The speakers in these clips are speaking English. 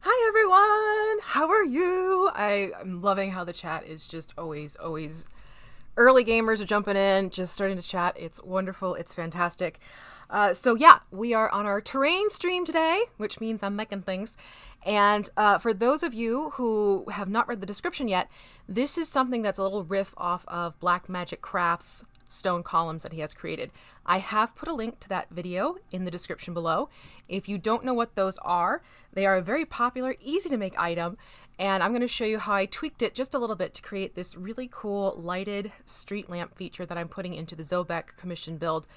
Hi everyone! How are you? I'm loving how the chat is just always early gamers are jumping in, just starting to chat. It's wonderful. It's fantastic. So yeah, we are on our terrain stream today, which means I'm making things. And for those of you who have not read the description yet, this is something that's a little riff off of Black Magic Crafts stone columns that he has created. I have put a link to that video in the description below. If you don't know what those are, they are a very popular, easy to make item, and I'm going to show you how I tweaked it just a little bit to create this really cool lighted street lamp feature that I'm putting into the Zobeck commission build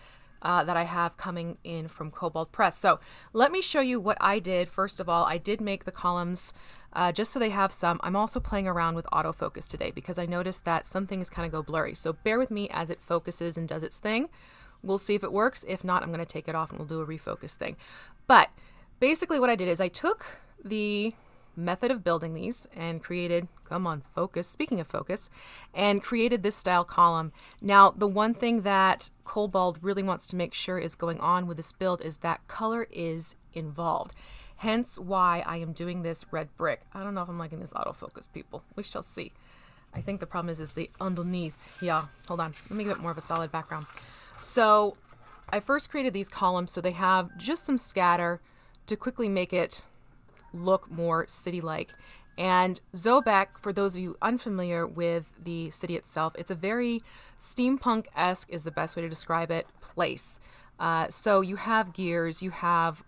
that I have coming in from Kobold Press. So let me show you what I did. First of all, I did make the columns just so they have some. I'm also playing around with autofocus today because I noticed that some things kind of go blurry. So bear with me as it focuses and does its thing. We'll see if it works. If not, I'm going to take it off and we'll do a refocus thing. But basically what I did is I took the method of building these and created, come on, focus, speaking of focus, and created this style column. Now, the one thing that Kobold really wants to make sure is going on with this build is that color is involved. Hence why I am doing this red brick. I don't know if I'm liking this autofocus, people. We shall see. I think the problem is the underneath. Yeah, hold on. Let me give it more of a solid background. So I first created these columns so they have just some scatter to quickly make it look more city-like. And Zobeck, for those of you unfamiliar with the city itself, it's a very steampunk-esque is the best way to describe it, place. So you have gears, you have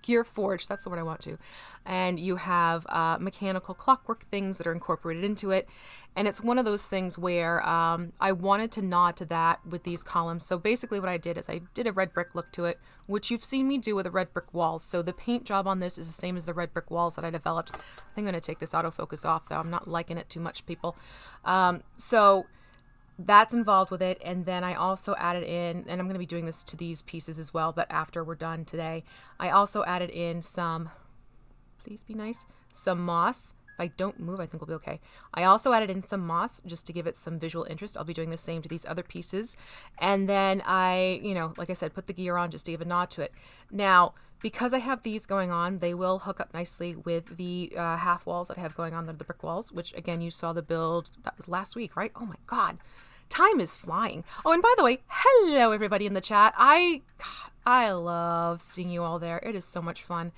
gear forged, that's the word I want to, and you have mechanical clockwork things that are incorporated into it. And it's one of those things where I wanted to nod to that with these columns. So basically what I did is I did a red brick look to it, which you've seen me do with the red brick walls. So the paint job on this is the same as the red brick walls that I developed. I think I'm going to take this autofocus off though. I'm not liking it too much, people. So that's involved with it. And then I also added in, and I'm going to be doing this to these pieces as well, but after we're done today, I also added in some, please be nice, some moss. If I don't move, I think we'll be okay. I also added in some moss just to give it some visual interest. I'll be doing the same to these other pieces. And then I, like I said, put the gear on just to give a nod to it. Now, because I have these going on, they will hook up nicely with the half walls that I have going on, the brick walls, which again, you saw the build, that was last week, right? Oh my God. Time is flying. Oh, and by the way, hello everybody in the chat. I love seeing you all there. It is so much fun.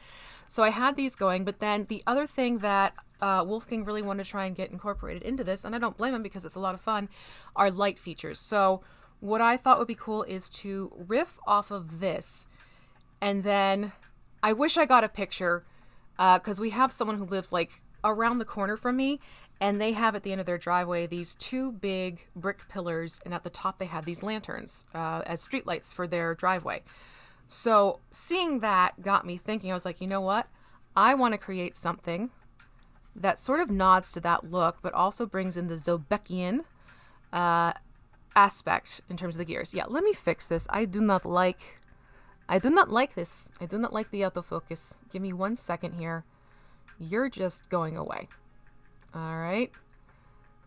So I had these going, but then the other thing that Wolfgang really wanted to try and get incorporated into this, and I don't blame him because it's a lot of fun, are light features. So what I thought would be cool is to riff off of this, and then I wish I got a picture because we have someone who lives like around the corner from me, and they have at the end of their driveway these two big brick pillars, and at the top they have these lanterns as streetlights for their driveway. So seeing that got me thinking. I was like, you know what? I want to create something that sort of nods to that look, but also brings in the Zobeckian aspect in terms of the gears. Yeah, let me fix this. I do not like this. I do not like the autofocus. Give me 1 second here. You're just going away. All right.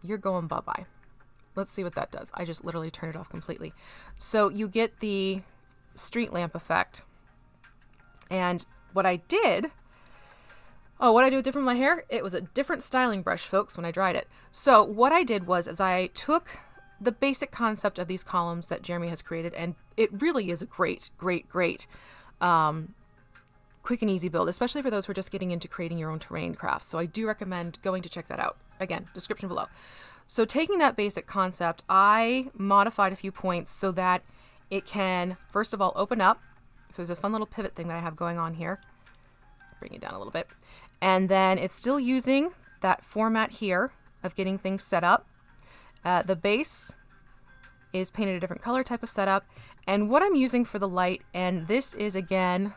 You're going bye-bye. Let's see what that does. I just literally turned it off completely. So you get the street lamp effect. And what I did, what I do different with my hair, it was a different styling brush, folks, when I dried it. So what I did was I took the basic concept of these columns that Jeremy has created, and it really is a great, great, great quick and easy build, especially for those who are just getting into creating your own terrain crafts. So I do recommend going to check that out. Again, description below. So taking that basic concept, I modified a few points so that it can, first of all, open up. So there's a fun little pivot thing that I have going on here. Bring it down a little bit. And then it's still using that format here of getting things set up. The base is painted a different color type of setup. And what I'm using for the light, and this is again,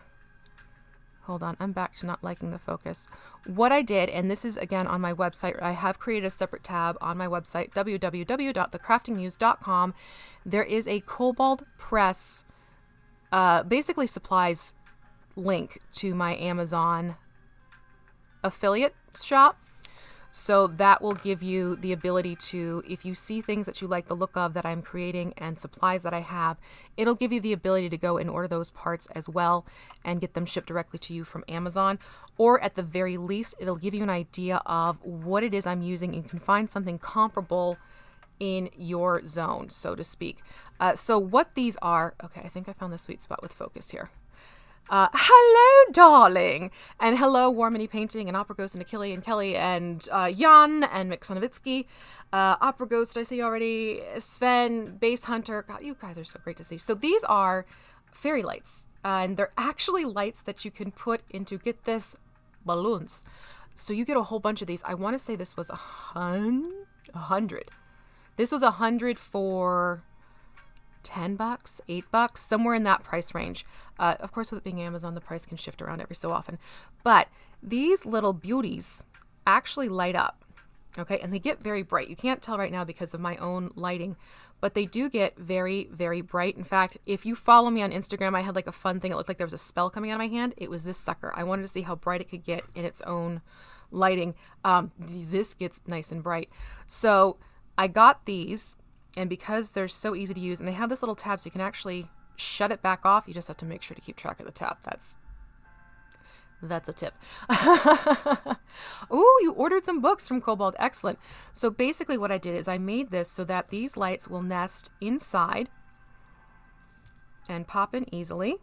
hold on, I'm back to not liking the focus. What I did, and this is again on my website, I have created a separate tab on my website, www.thecraftingmuse.com. There is a Kobold Press, basically supplies link to my Amazon affiliate shop. So that will give you the ability to, if you see things that you like the look of that I'm creating and supplies that I have, it'll give you the ability to go and order those parts as well and get them shipped directly to you from Amazon. Or at the very least, it'll give you an idea of what it is I'm using, and you can find something comparable in your zone, so to speak. So what these are, okay, I think I found the sweet spot with focus here. Hello, darling, and hello, Warmany Painting, and Opera Ghost, and Achille, and Kelly, and Jan, and Mick Sonovitsky. Opera Ghost, did I say already? Sven, Base Hunter. God, you guys are so great to see. So these are fairy lights, and they're actually lights that you can put into, get this, balloons. So you get a whole bunch of these. I want to say this was 100. This was 100 for $10, $8, somewhere in that price range. Of course, with it being Amazon, the price can shift around every so often. But these little beauties actually light up, okay? And they get very bright. You can't tell right now because of my own lighting, but they do get very, very bright. In fact, if you follow me on Instagram, I had like a fun thing. It looked like there was a spell coming out of my hand. It was this sucker. I wanted to see how bright it could get in its own lighting. This gets nice and bright. So I got these. And because they're so easy to use, and they have this little tab so you can actually shut it back off, you just have to make sure to keep track of the tab. That's a tip. Ooh, you ordered some books from Kobold. Excellent. So basically what I did is I made this so that these lights will nest inside and pop in easily,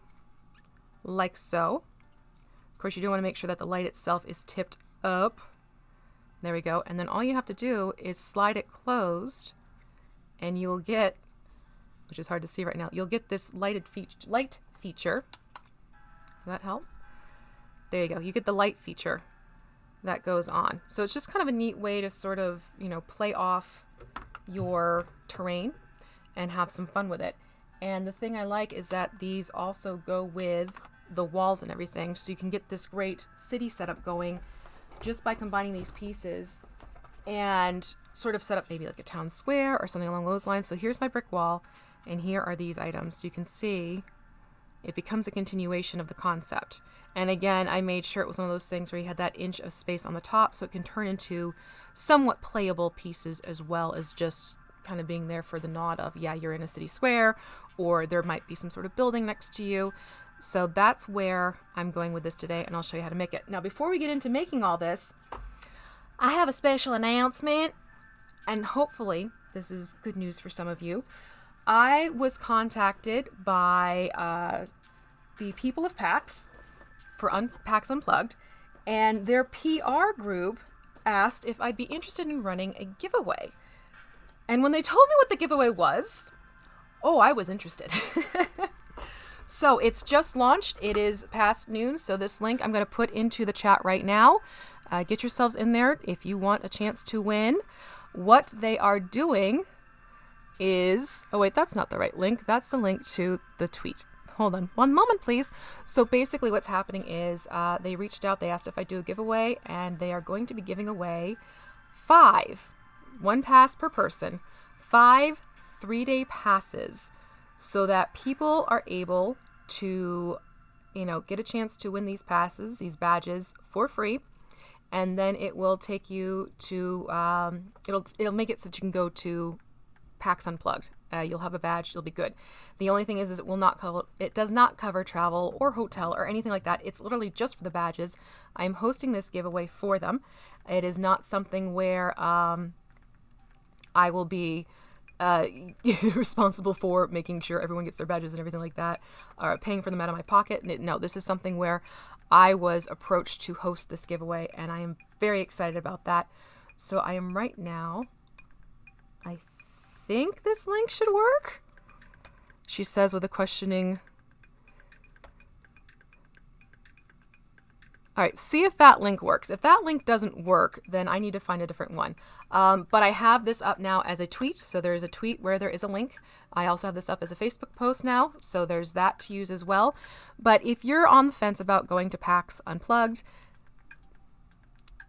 like so. Of course, you do want to make sure that the light itself is tipped up. There we go. And then all you have to do is slide it closed, and you'll get, which is hard to see right now, you'll get this light feature. Does that help? There you go. You get the light feature that goes on. So it's just kind of a neat way to sort of, play off your terrain and have some fun with it. And the thing I like is that these also go with the walls and everything. So you can get this great city setup going just by combining these pieces and sort of set up maybe like a town square or something along those lines. So here's my brick wall, and here are these items. So you can see it becomes a continuation of the concept. And again, I made sure it was one of those things where you had that inch of space on the top, so it can turn into somewhat playable pieces as well as just kind of being there for the nod of, yeah, you're in a city square, or there might be some sort of building next to you. So that's where I'm going with this today, and I'll show you how to make it. Now, before we get into making all this, I have a special announcement, and hopefully this is good news for some of you. I was contacted by the people of PAX for PAX Unplugged, and their PR group asked if I'd be interested in running a giveaway. And when they told me what the giveaway was, I was interested. So it's just launched. It is past noon, so this link I'm going to put into the chat right now. Get yourselves in there if you want a chance to win. What they are doing is, oh wait, that's not the right link. That's the link to the tweet. Hold on one moment, please. So basically what's happening is they reached out, they asked if I do a giveaway, and they are going to be giving away 5, 1 pass per person, 5 3-day passes, so that people are able to, get a chance to win these passes, these badges for free. And then it will take you to, it'll make it so that you can go to PAX Unplugged You'll have a badge. You'll be good. The only thing is it does not cover travel or hotel or anything like that. It's literally just for the badges. I am hosting this giveaway for them. It is not something where I will be responsible for making sure everyone gets their badges and everything like that, or paying for them out of my pocket. No, this is something where I was approached to host this giveaway, and I am very excited about that. So I am right now, I think this link should work. She says with a questioning. All right, see if that link works. If that link doesn't work, then I need to find a different one. But I have this up now as a tweet. So there is a tweet where there is a link. I also have this up as a Facebook post now. So there's that to use as well. But if you're on the fence about going to PAX Unplugged,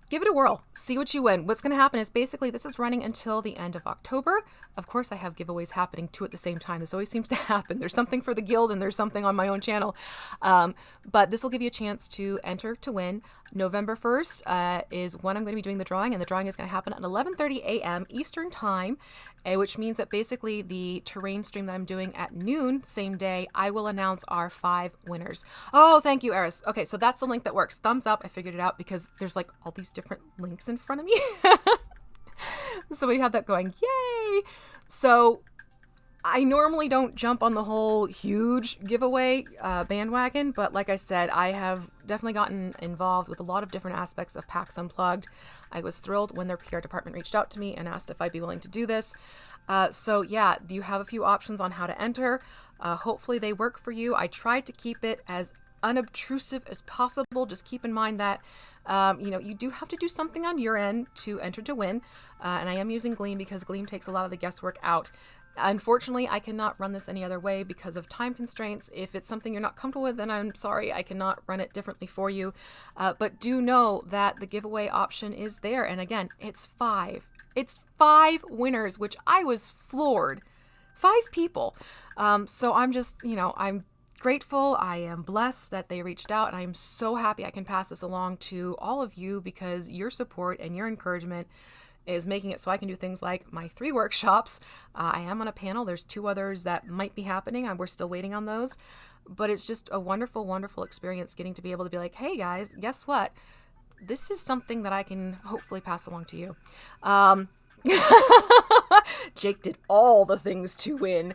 give it a whirl. See what you win. What's going to happen is basically this is running until the end of October. Of course, I have giveaways happening too at the same time. This always seems to happen. There's something for the guild and there's something on my own channel. But this will give you a chance to enter to win. November 1st is when I'm going to be doing the drawing, and the drawing is going to happen at 11:30 a.m. Eastern Time, which means that basically the terrain stream that I'm doing at noon, same day, I will announce our 5 winners. Oh, thank you, Eris. Okay, so that's the link that works. Thumbs up. I figured it out because there's like all these different links in front of me. So we have that going. Yay! So I normally don't jump on the whole huge giveaway bandwagon, but like I said, I have definitely gotten involved with a lot of different aspects of PAX Unplugged. I was thrilled when their PR department reached out to me and asked if I'd be willing to do this. So yeah, you have a few options on how to enter. Hopefully they work for you. I tried to keep it as unobtrusive as possible. Just keep in mind that you do have to do something on your end to enter to win. And I am using Gleam because Gleam takes a lot of the guesswork out. Unfortunately, I cannot run this any other way because of time constraints. If it's something you're not comfortable with, then I'm sorry, I cannot run it differently for you. But do know that the giveaway option is there. And again, it's 5. It's 5 winners, which I was floored. 5 people. So I'm just, I'm grateful. I am blessed that they reached out, and I am so happy I can pass this along to all of you because your support and your encouragement is making it so I can do things like my 3 workshops. I am on a panel. There's 2 others that might be happening. We're still waiting on those. But it's just a wonderful, wonderful experience getting to be able to be like, hey guys, guess what? This is something that I can hopefully pass along to you. Jake did all the things to win.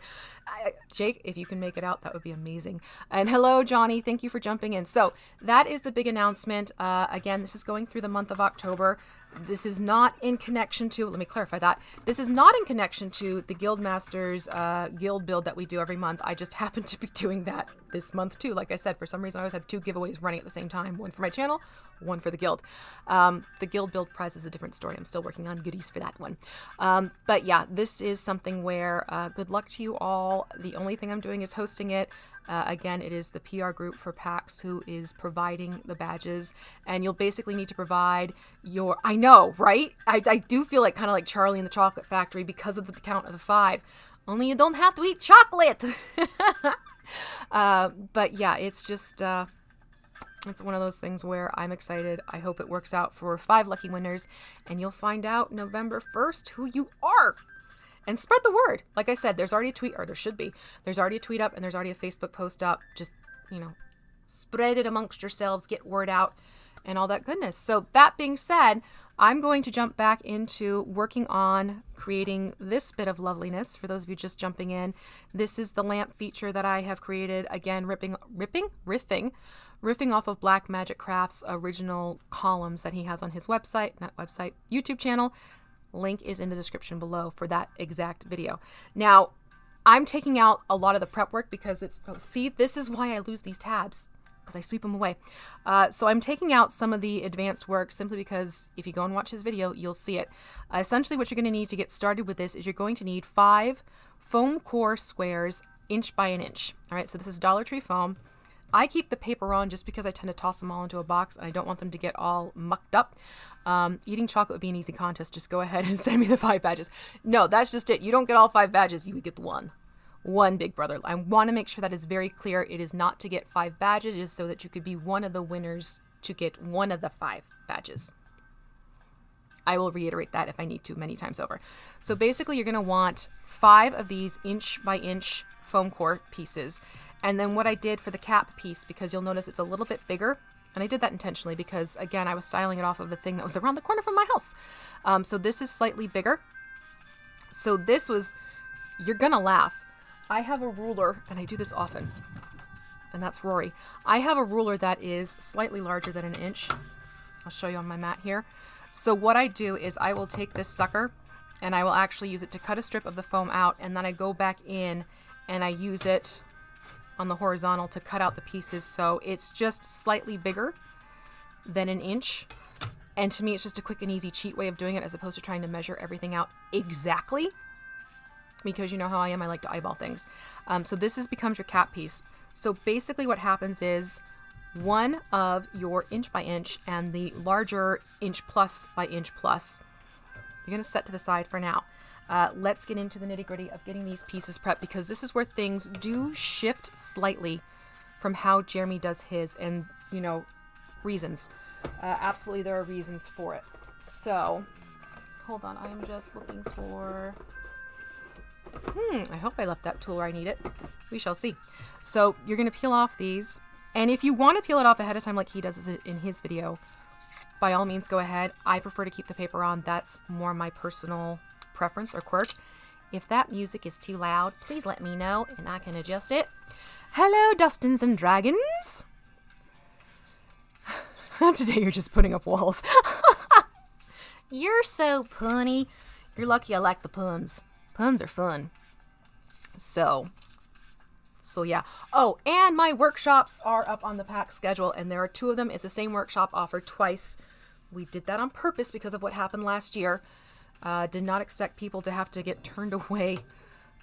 Jake, if you can make it out, that would be amazing. And hello, Johnny. Thank you for jumping in. So that is the big announcement. Again, this is going through the month of October. This is not in connection to, let me clarify that. This is not in connection to the Guildmasters guild build that we do every month. I just happen to be doing that this month too. Like I said, for some reason I always have 2 giveaways running at the same time. One for my channel, one for the guild. The guild build prize is a different story. I'm still working on goodies for that one. But yeah, this is something where good luck to you all. The only thing I'm doing is hosting it. Again, it is the PR group for PAX who is providing the badges, and you'll basically need to provide your, I know, right? I do feel like kind of like Charlie in the Chocolate Factory because of the count of the 5. Only you don't have to eat chocolate. But yeah, it's just, it's one of those things where I'm excited. I hope it works out for 5 lucky winners, and you'll find out November 1st who you are. And spread the word. Like I said, there's already a tweet, or there should be. There's already a tweet up, and there's already a Facebook post up. Just, spread it amongst yourselves, get word out, and all that goodness. So that being said, I'm going to jump back into working on creating this bit of loveliness. For those of you just jumping in, this is the lamp feature that I have created. Again, riffing off of Black Magic Craft's original columns that he has on his YouTube channel. Link is in the description below for that exact video. Now, I'm taking out a lot of the prep work because it's, see, this is why I lose these tabs, because I sweep them away. So I'm taking out some of the advanced work simply because if you go and watch his video, you'll see it. Essentially, what you're going to need to get started with this is you're going to need 5 foam core squares, inch by an inch. All right, so this is Dollar Tree foam. I keep the paper on just because I tend to toss them all into a box and I don't want them to get all mucked up. Eating chocolate would be an easy contest. Just go ahead and send me the 5 badges. No, that's just it. You don't get all 5 badges. You would get the one big brother. I want to make sure that is very clear. It is not to get 5 badges. It is so that you could be one of the winners to get one of the 5 badges. I will reiterate that if I need to many times over. So basically you're going to want 5 of these inch by inch foam core pieces. And then what I did for the cap piece, because you'll notice it's a little bit bigger, and I did that intentionally because, again, I was styling it off of the thing that was around the corner from my house. So this is slightly bigger. So this was, you're going to laugh. I have a ruler, and I do this often, and that's Rory. I have a ruler that is slightly larger than an inch. I'll show you on my mat here. So what I do is I will take this sucker, and I will actually use it to cut a strip of the foam out, and then I go back in, and I use it on the horizontal to cut out the pieces. So it's just slightly bigger than an inch. And to me, it's just a quick and easy cheat way of doing it as opposed to trying to measure everything out exactly. Because you know how I am, I like to eyeball things. So this becomes your cap piece. So basically what happens is one of your inch by inch and the larger inch plus by inch plus, you're going to set to the side for now. Let's get into the nitty gritty of getting these pieces prepped, because this is where things do shift slightly from how Jeremy does his, and you know, reasons. Absolutely there are reasons for it. So hold on, I'm just looking for, I hope I left that tool where I need it. We shall see. So you're going to peel off these, and if you want to peel it off ahead of time like he does in his video, by all means go ahead. I prefer to keep the paper on. That's more my personal preference or quirk. If that music is too loud, please let me know and I can adjust it. Hello, Dustins and Dragons. Today you're just putting up walls. You're so punny. You're lucky I like the puns. Puns are fun. So yeah. Oh, and my workshops are up on the PAX schedule, and there are 2 of them. It's the same workshop offered twice. We did that on purpose because of what happened last year. Did not expect people to have to get turned away.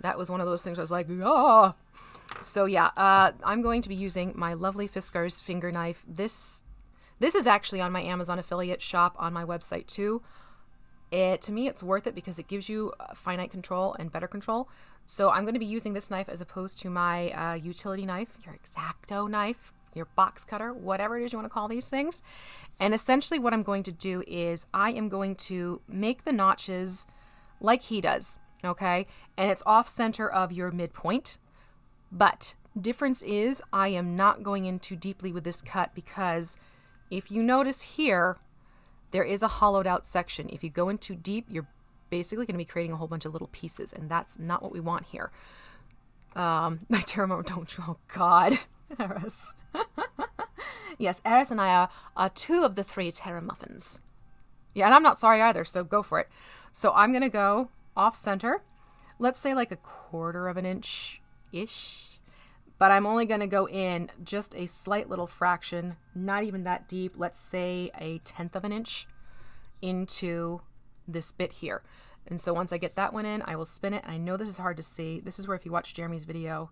That was one of those things I was like, ah. So yeah, I'm going to be using my lovely Fiskars finger knife. This is actually on my Amazon affiliate shop on my website too. To me, it's worth it because it gives you finite control and better control. So I'm going to be using this knife as opposed to my utility knife, your X-Acto knife, your box cutter, whatever it is you want to call these things. And essentially what I'm going to do is I am going to make the notches like he does, okay? And it's off center of your midpoint. But difference is I am not going in too deeply with this cut, because if you notice here, there is a hollowed out section. If you go in too deep, you're basically going to be creating a whole bunch of little pieces, and that's not what we want here. My Terramon, don't you? Oh God, Eris. Yes, Eris and I are 2 of the 3 Terra Muffins. Yeah, and I'm not sorry either, so go for it. So I'm going to go off center, let's say like 1/4 of an inch-ish, but I'm only going to go in just a slight little fraction, not even that deep, let's say 1/10 of an inch into this bit here. And so once I get that one in, I will spin it. I know this is hard to see. This is where if you watch Jeremy's video,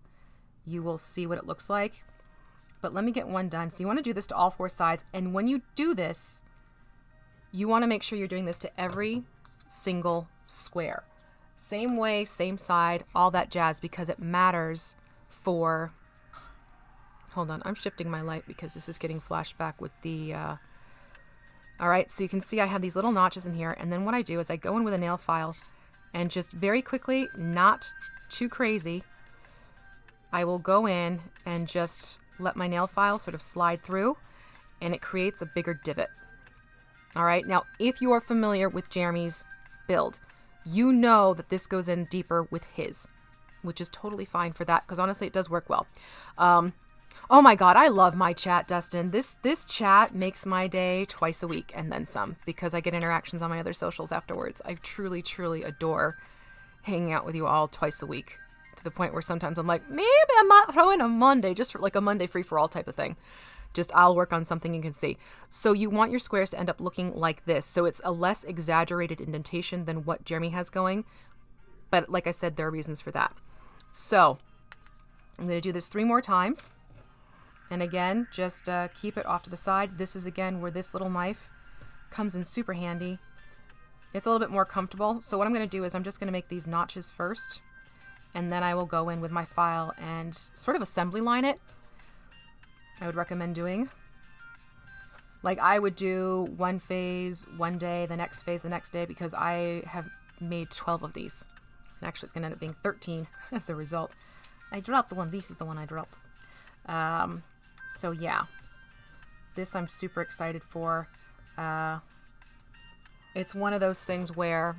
you will see what it looks like. But let me get one done. So you want to do this to all 4 sides. And when you do this, you want to make sure you're doing this to every single square. Same way, same side, all that jazz, because it matters for... Hold on, I'm shifting my light because this is getting flashback with the... All right, so you can see I have these little notches in here. And then what I do is I go in with a nail file and just very quickly, not too crazy, I will go in and just let my nail file sort of slide through, and it creates a bigger divot. All right, now if you are familiar with Jeremy's build, you know that this goes in deeper with his, which is totally fine for that, because honestly it does work well. Oh my God, I love my chat, Dustin. This chat makes my day twice a week and then some, because I get interactions on my other socials afterwards. I truly, truly adore hanging out with you all twice a week, to the point where sometimes I'm like, maybe I might throw in a Monday, just for like a Monday free-for-all type of thing. Just I'll work on something you can see. So you want your squares to end up looking like this. So it's a less exaggerated indentation than what Jeremy has going. But like I said, there are reasons for that. So I'm going to do this 3 more times. And again, just keep it off to the side. This is again where this little knife comes in super handy. It's a little bit more comfortable. So what I'm going to do is I'm just going to make these notches first. And then I will go in with my file and sort of assembly line it. I would recommend doing Like I would do one phase one day, the next phase the next day, because I have made 12 of these. And actually it's going to end up being 13 as a result. I dropped the one. This is the one I dropped. So yeah, this I'm super excited for. It's one of those things where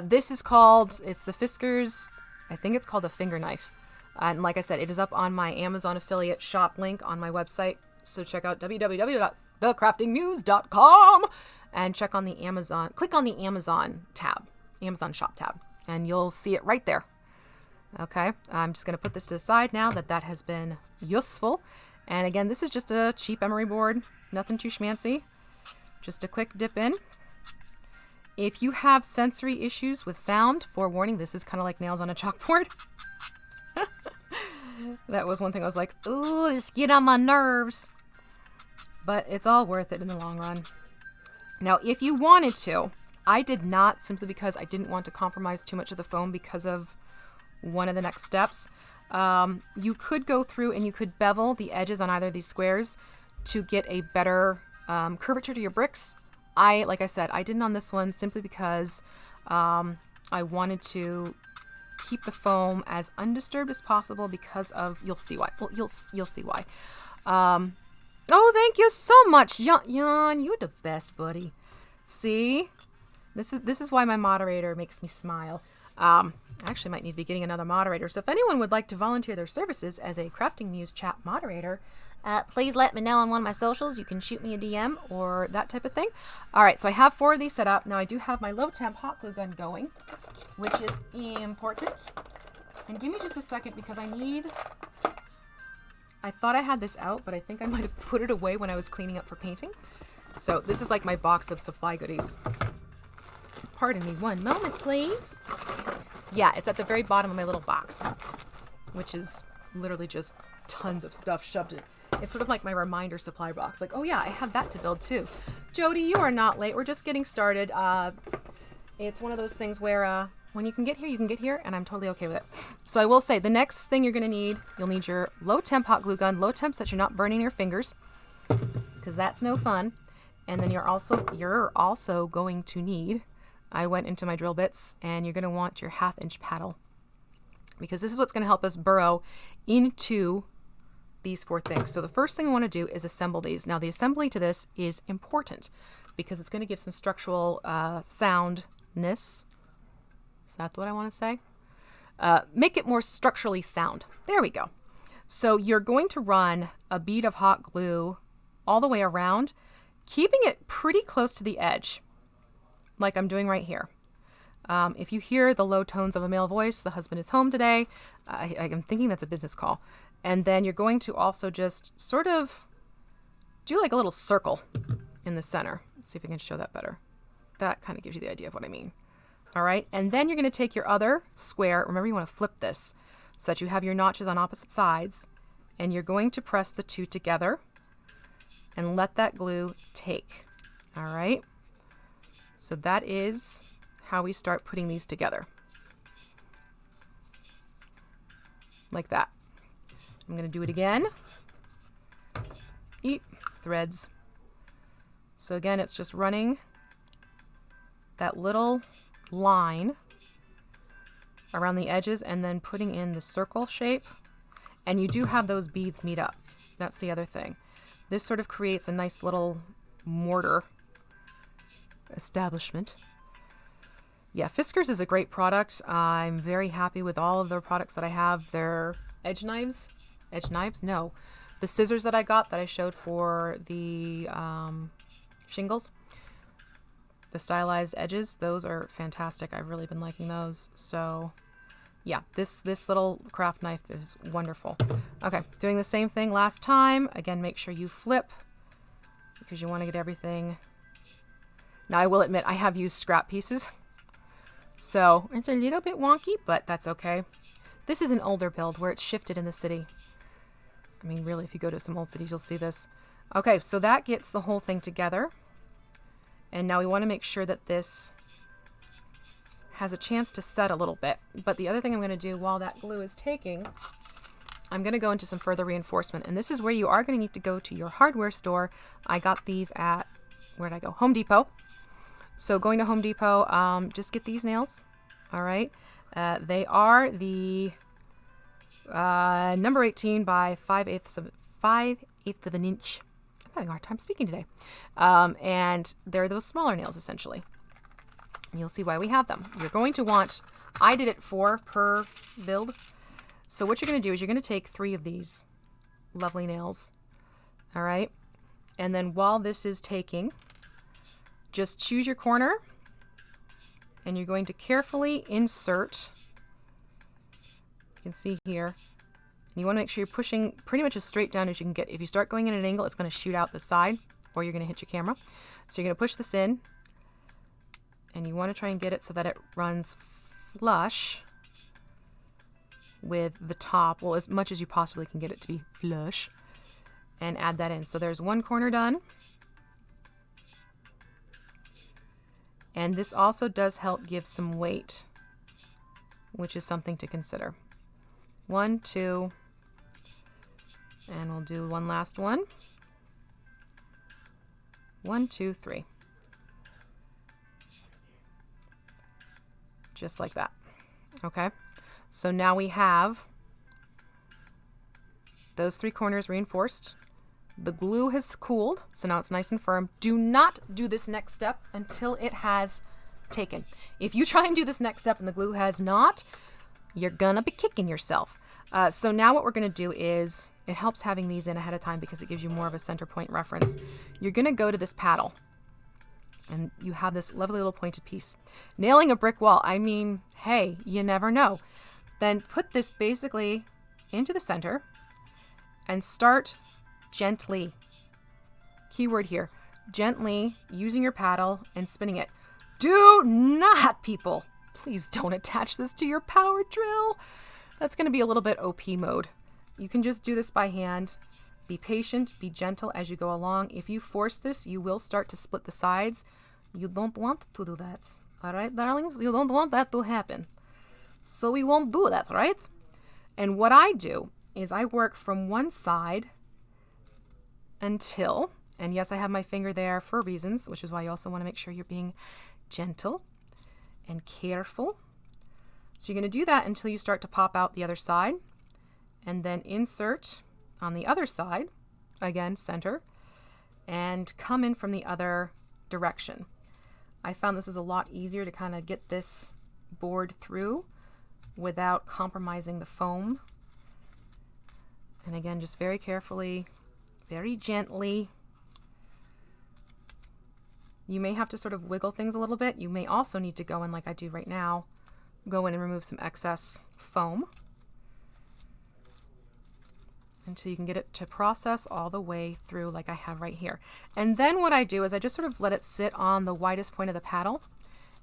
this is called, it's the Fiskars, I think it's called a finger knife. And like I said, it is up on my Amazon affiliate shop link on my website. So check out www.thecraftingmuse.com and check on the Amazon, click on the Amazon tab, Amazon shop tab, and you'll see it right there. Okay, I'm just going to put this to the side now that has been useful. And again, this is just a cheap emery board, nothing too schmancy. Just a quick dip in. If you have sensory issues with sound, forewarning, this is kind of like nails on a chalkboard. That was one thing I was like, ooh, this get on my nerves. But it's all worth it in the long run. Now, if you wanted to, I did not, simply because I didn't want to compromise too much of the foam because of one of the next steps. You could go through and you could bevel the edges on either of these squares to get a better curvature to your bricks. Like I said, I didn't on this one simply because I wanted to keep the foam as undisturbed as possible because of, you'll see why. Well, you'll see why. Oh, thank you so much, Jan. You're the best, buddy. See, this is why my moderator makes me smile. I actually might need to be getting another moderator. So if anyone would like to volunteer their services as a Crafting Muse chat moderator, please let me know on one of my socials. You can shoot me a DM or that type of thing. All right, so I have 4 of these set up. Now I do have my low temp hot glue gun going, which is important. And give me just a second because I thought I had this out, but I think I might have put it away when I was cleaning up for painting. So this is like my box of supply goodies. Pardon me one moment, please. Yeah, it's at the very bottom of my little box, which is literally just tons of stuff shoved in. It's sort of like my reminder supply box. Like, oh yeah, I have that to build too. Jody, you are not late. We're just getting started. It's one of those things where when you can get here, you can get here, and I'm totally okay with it. So I will say, the next thing you're going to need, you'll need your low temp hot glue gun, low temp so that you're not burning your fingers, because that's no fun. And then you're also going to need, I went into my drill bits, and you're going to want your 1/2 inch paddle, because this is what's going to help us burrow into these 4 things. So the first thing I want to do is assemble these. Now the assembly to this is important because it's going to give some structural soundness. Is that what I want to say? Make it more structurally sound. There we go. So you're going to run a bead of hot glue all the way around, keeping it pretty close to the edge, like I'm doing right here. If you hear the low tones of a male voice, the husband is home today. I'm thinking that's a business call. And then you're going to also just sort of do like a little circle in the center. Let's see if I can show that better. That kind of gives you the idea of what I mean. All right. And then you're going to take your other square. Remember, you want to flip this so that you have your notches on opposite sides. And you're going to press the 2 together and let that glue take. All right. So that is how we start putting these together. Like that. I'm going to do it again. Eat threads. So again, it's just running that little line around the edges and then putting in the circle shape. And you do have those beads meet up. That's the other thing. This sort of creates a nice little mortar establishment. Yeah, Fiskars is a great product. I'm very happy with all of their products that I have. Their edge knives? No. The scissors that I got that I showed for the shingles. The stylized edges, those are fantastic. I've really been liking those. So yeah, this little craft knife is wonderful. Okay, doing the same thing last time. Again, make sure you flip because you want to get everything. Now I will admit I have used scrap pieces. So it's a little bit wonky, but that's okay. This is an older build where it's shifted in the city. I mean, really, if you go to some old cities, you'll see this. Okay, so that gets the whole thing together. And now we want to make sure that this has a chance to set a little bit. But the other thing I'm going to do while that glue is taking, I'm going to go into some further reinforcement, and this is where you are going to need to go to your hardware store. I got these at, where did I go? Home Depot. So going to Home Depot, just get these nails. All right. They are the number 18 by 5/8 of an inch. I'm having a hard time speaking today. And they're those smaller nails, essentially. You'll see why we have them. You're going to want, I did it 4 per build. So what you're going to do is you're going to take 3 of these lovely nails. All right. And then while this is taking, just choose your corner and you're going to carefully insert. You can see here. And you want to make sure you're pushing pretty much as straight down as you can get. If you start going in an angle, it's going to shoot out the side or you're going to hit your camera. So you're going to push this in and you want to try and get it so that it runs flush with the top, well, as much as you possibly can get it to be flush, and add that in. So there's one corner done. And this also does help give some weight, which is something to consider. 1, 2, and we'll do one last one. 1, 2, 3. Just like that. Okay. So now we have those 3 corners reinforced. The glue has cooled, so now it's nice and firm. Do not do this next step until it has taken. If you try and do this next step and the glue has not, you're gonna be kicking yourself. So now what we're gonna do is, it helps having these in ahead of time because it gives you more of a center point reference. You're gonna go to this paddle and you have this lovely little pointed piece. Nailing a brick wall, I mean, hey, you never know. Then put this basically into the center and start gently, keyword here, gently using your paddle and spinning it. Do not, people, please don't attach this to your power drill. That's going to be a little bit OP mode. You can just do this by hand. Be patient, be gentle as you go along. If you force this, you will start to split the sides. You don't want to do that. All right, darlings? You don't want that to happen. So we won't do that, right? And what I do is I work from one side until, and yes, I have my finger there for reasons, which is why you also want to make sure you're being gentle and careful. So you're going to do that until you start to pop out the other side, and then insert on the other side, again, center, and come in from the other direction. I found this was a lot easier to kind of get this bored through without compromising the foam. And again, just very carefully, very gently. You may have to sort of wiggle things a little bit. You may also need to go in, like I do right now, go in and remove some excess foam until you can get it to process all the way through like I have right here. And then what I do is I just sort of let it sit on the widest point of the paddle.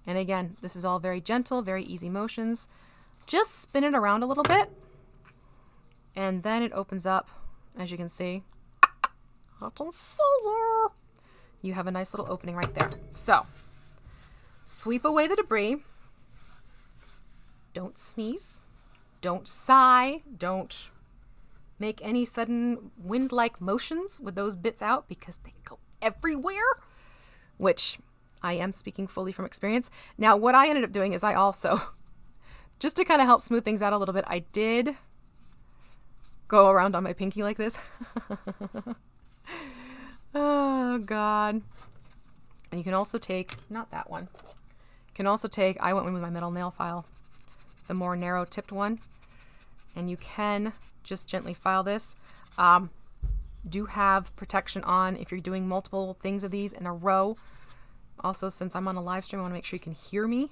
And again, this is all very gentle, very easy motions. Just spin it around a little bit, and then it opens up, as you can see. I can see you. You have a nice little opening right there. So, sweep away the debris. Don't sneeze. Don't sigh. Don't make any sudden wind-like motions with those bits out because they go everywhere, which I am speaking fully from experience. Now, what I ended up doing is I also, just to kind of help smooth things out a little bit, I did go around on my pinky like this. Oh, God. And you can also take, not that one, you can also take, I went with my metal nail file, the more narrow tipped one, and you can just gently file this. Do have protection on if you're doing multiple things of these in a row. Also, since I'm on a live stream, I want to make sure you can hear me,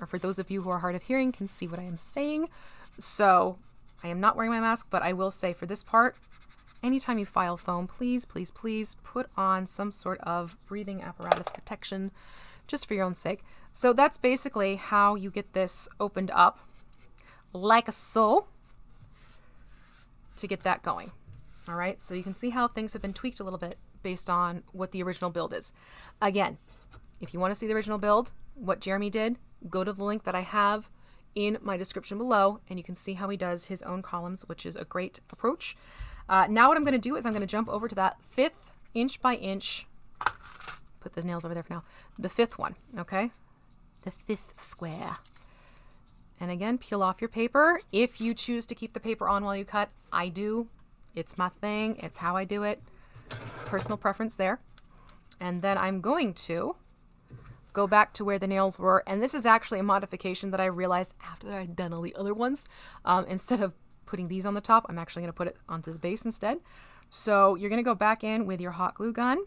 or for those of you who are hard of hearing, can see what I am saying. So I am not wearing my mask, but I will say for this part, anytime you file foam, please, please, please put on some sort of breathing apparatus protection just for your own sake. So that's basically how you get this opened up like so to get that going. All right, so you can see how things have been tweaked a little bit based on what the original build is. Again, if you want to see the original build, what Jeremy did, go to the link that I have in my description below, and you can see how he does his own columns, which is a great approach. Now what I'm going to do is I'm going to jump over to that 5th inch by inch, put the nails over there for now, the 5th one, okay? The 5th square. And again, peel off your paper. If you choose to keep the paper on while you cut, I do. It's my thing. It's how I do it. Personal preference there. And then I'm going to go back to where the nails were. And this is actually a modification that I realized after I'd done all the other ones. Instead of putting these on the top, I'm actually going to put it onto the base instead. So you're going to go back in with your hot glue gun,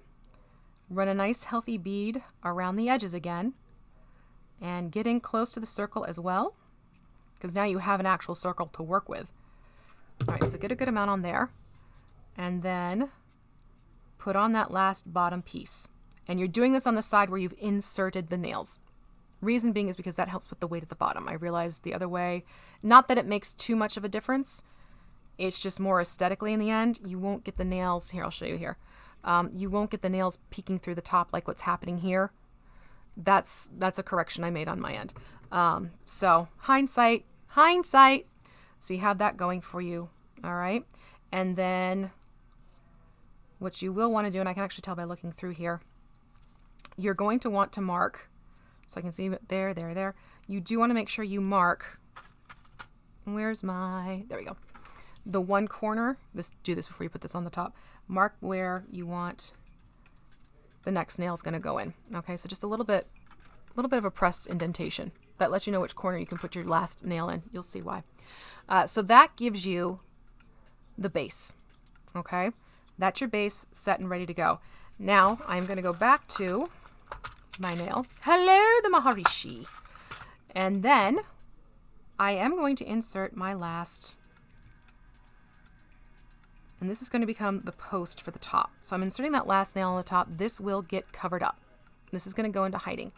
run a nice healthy bead around the edges again, and get in close to the circle as well, because now you have an actual circle to work with. All right, so get a good amount on there, and then put on that last bottom piece. And you're doing this on the side where you've inserted the nails. Reason being is because that helps with the weight at the bottom. I realized the other way, not that it makes too much of a difference, it's just more aesthetically in the end. You won't get the nails, here, I'll show you here. You won't get the nails peeking through the top like what's happening here. That's a correction I made on my end. So hindsight. So you have that going for you, all right? And then what you will want to do, and I can actually tell by looking through here, you're going to want to mark, so I can see it there. You do want to make sure you mark, there we go. The one corner, do this before you put this on the top. Mark where you want the next nail is going to go in. Okay, so just a little bit of a pressed indentation. That lets you know which corner you can put your last nail in. You'll see why. So that gives you the base. Okay, that's your base set and ready to go. Now I'm going to go back to my nail. Hello, the Maharishi. And then I am going to insert my last, and this is going to become the post for the top. So I'm inserting that last nail on the top. This will get covered up. This is going to go into hiding.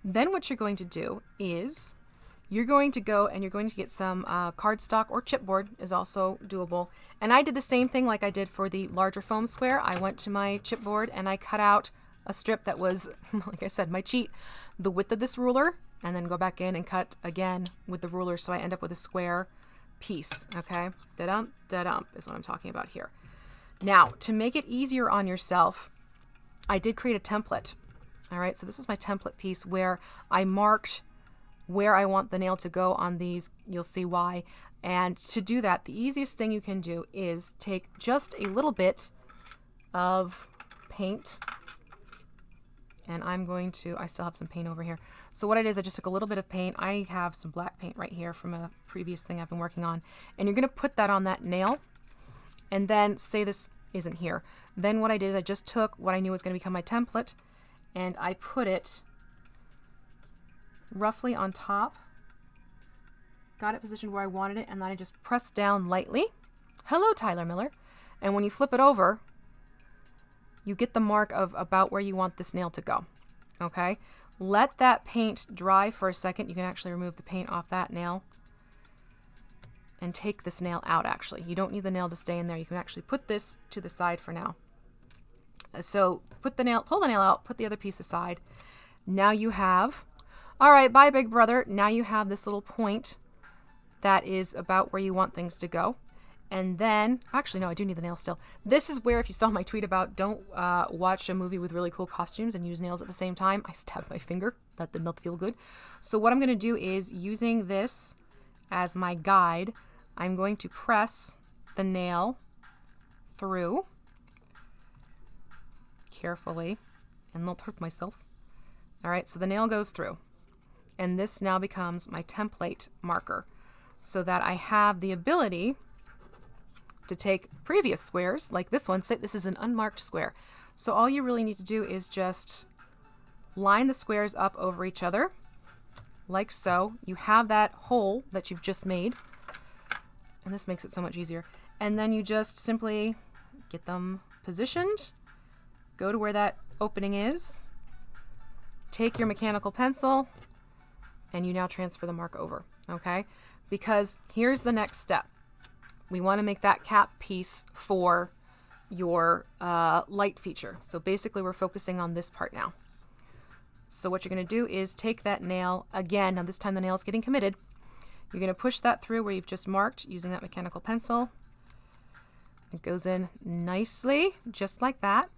Then what you're going to do is you're going to go and you're going to get some cardstock, or chipboard is also doable. And I did the same thing like I did for the larger foam square. I went to my chipboard and I cut out a strip that was, like I said, my cheat, the width of this ruler, and then go back in and cut again with the ruler, so I end up with a square piece. Okay, da-dump, da-dump is what I'm talking about here. Now, to make it easier on yourself, I did create a template. All right, so this is my template piece where I marked where I want the nail to go on these. You'll see why. And to do that, the easiest thing you can do is take just a little bit of paint. And I'm going to, I still have some paint over here. So what I did is I just took a little bit of paint. I have some black paint right here from a previous thing I've been working on. And you're going to put that on that nail. And then say this isn't here. Then what I did is I just took what I knew was going to become my template, and I put it roughly on top. Got it positioned where I wanted it, and then I just pressed down lightly. Hello, Tyler Miller. And when you flip it over, you get the mark of about where you want this nail to go. Okay? Let that paint dry for a second. You can actually remove the paint off that nail and take this nail out, actually. You don't need the nail to stay in there. You can actually put this to the side for now. So pull the nail out, put the other piece aside. Now you have, all right, bye, big brother. Now you have this little point that is about where you want things to go. And then, actually, no, I do need the nails still. This is where, if you saw my tweet about don't watch a movie with really cool costumes and use nails at the same time, I stabbed my finger. That did not feel good. So what I'm going to do is, using this as my guide, I'm going to press the nail through carefully and not hurt myself. All right, so the nail goes through. And this now becomes my template marker, so that I have the ability to take previous squares, like this one. Say this is an unmarked square. So all you really need to do is just line the squares up over each other, like so. You have that hole that you've just made, and this makes it so much easier. And then you just simply get them positioned, go to where that opening is, take your mechanical pencil, and you now transfer the mark over, okay? Because here's the next step. We want to make that cap piece for your light feature. So basically we're focusing on this part now. So what you're going to do is take that nail again. Now this time the nail is getting committed. You're going to push that through where you've just marked using that mechanical pencil. It goes in nicely, just like that.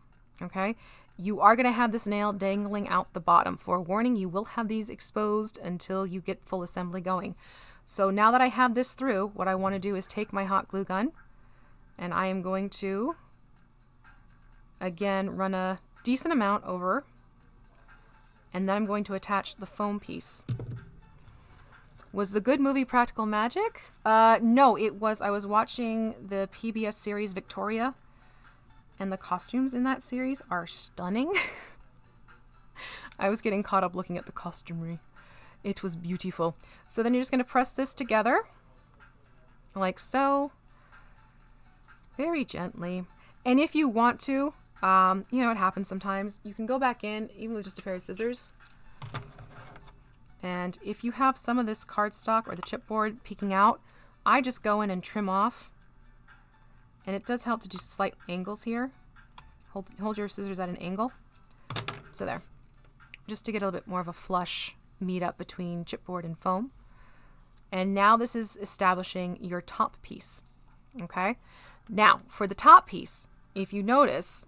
Okay. You are going to have this nail dangling out the bottom. Forewarning, you will have these exposed until you get full assembly going. So now that I have this through, what I want to do is take my hot glue gun, and I am going to, again, run a decent amount over, and then I'm going to attach the foam piece. Was the good movie Practical Magic? No, it was. I was watching the PBS series Victoria, and the costumes in that series are stunning. I was getting caught up looking at the costumery. It was beautiful. So then you're just going to press this together, like so, very gently. And if you want to, you know, it happens sometimes, you can go back in, even with just a pair of scissors. And if you have some of this cardstock or the chipboard peeking out, I just go in and trim off. And it does help to do slight angles here. Hold your scissors at an angle. So there. Just to get a little bit more of a flush meet up between chipboard and foam. And now this is establishing your top piece. Okay? Now, for the top piece, if you notice,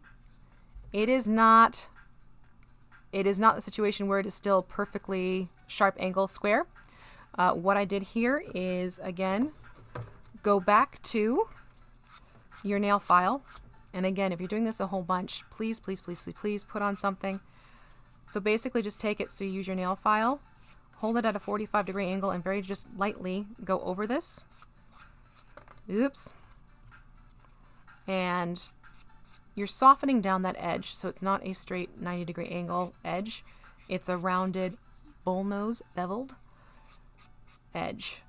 it is not the situation where it is still perfectly sharp angle square. What I did here is, again, go back to your nail file. And again, if you're doing this a whole bunch, please, please, please, please, please put on something. So basically just take it, so you use your nail file, hold it at a 45-degree angle, and very just lightly go over this. Oops. And you're softening down that edge, so it's not a straight 90-degree angle edge. It's a rounded bullnose beveled edge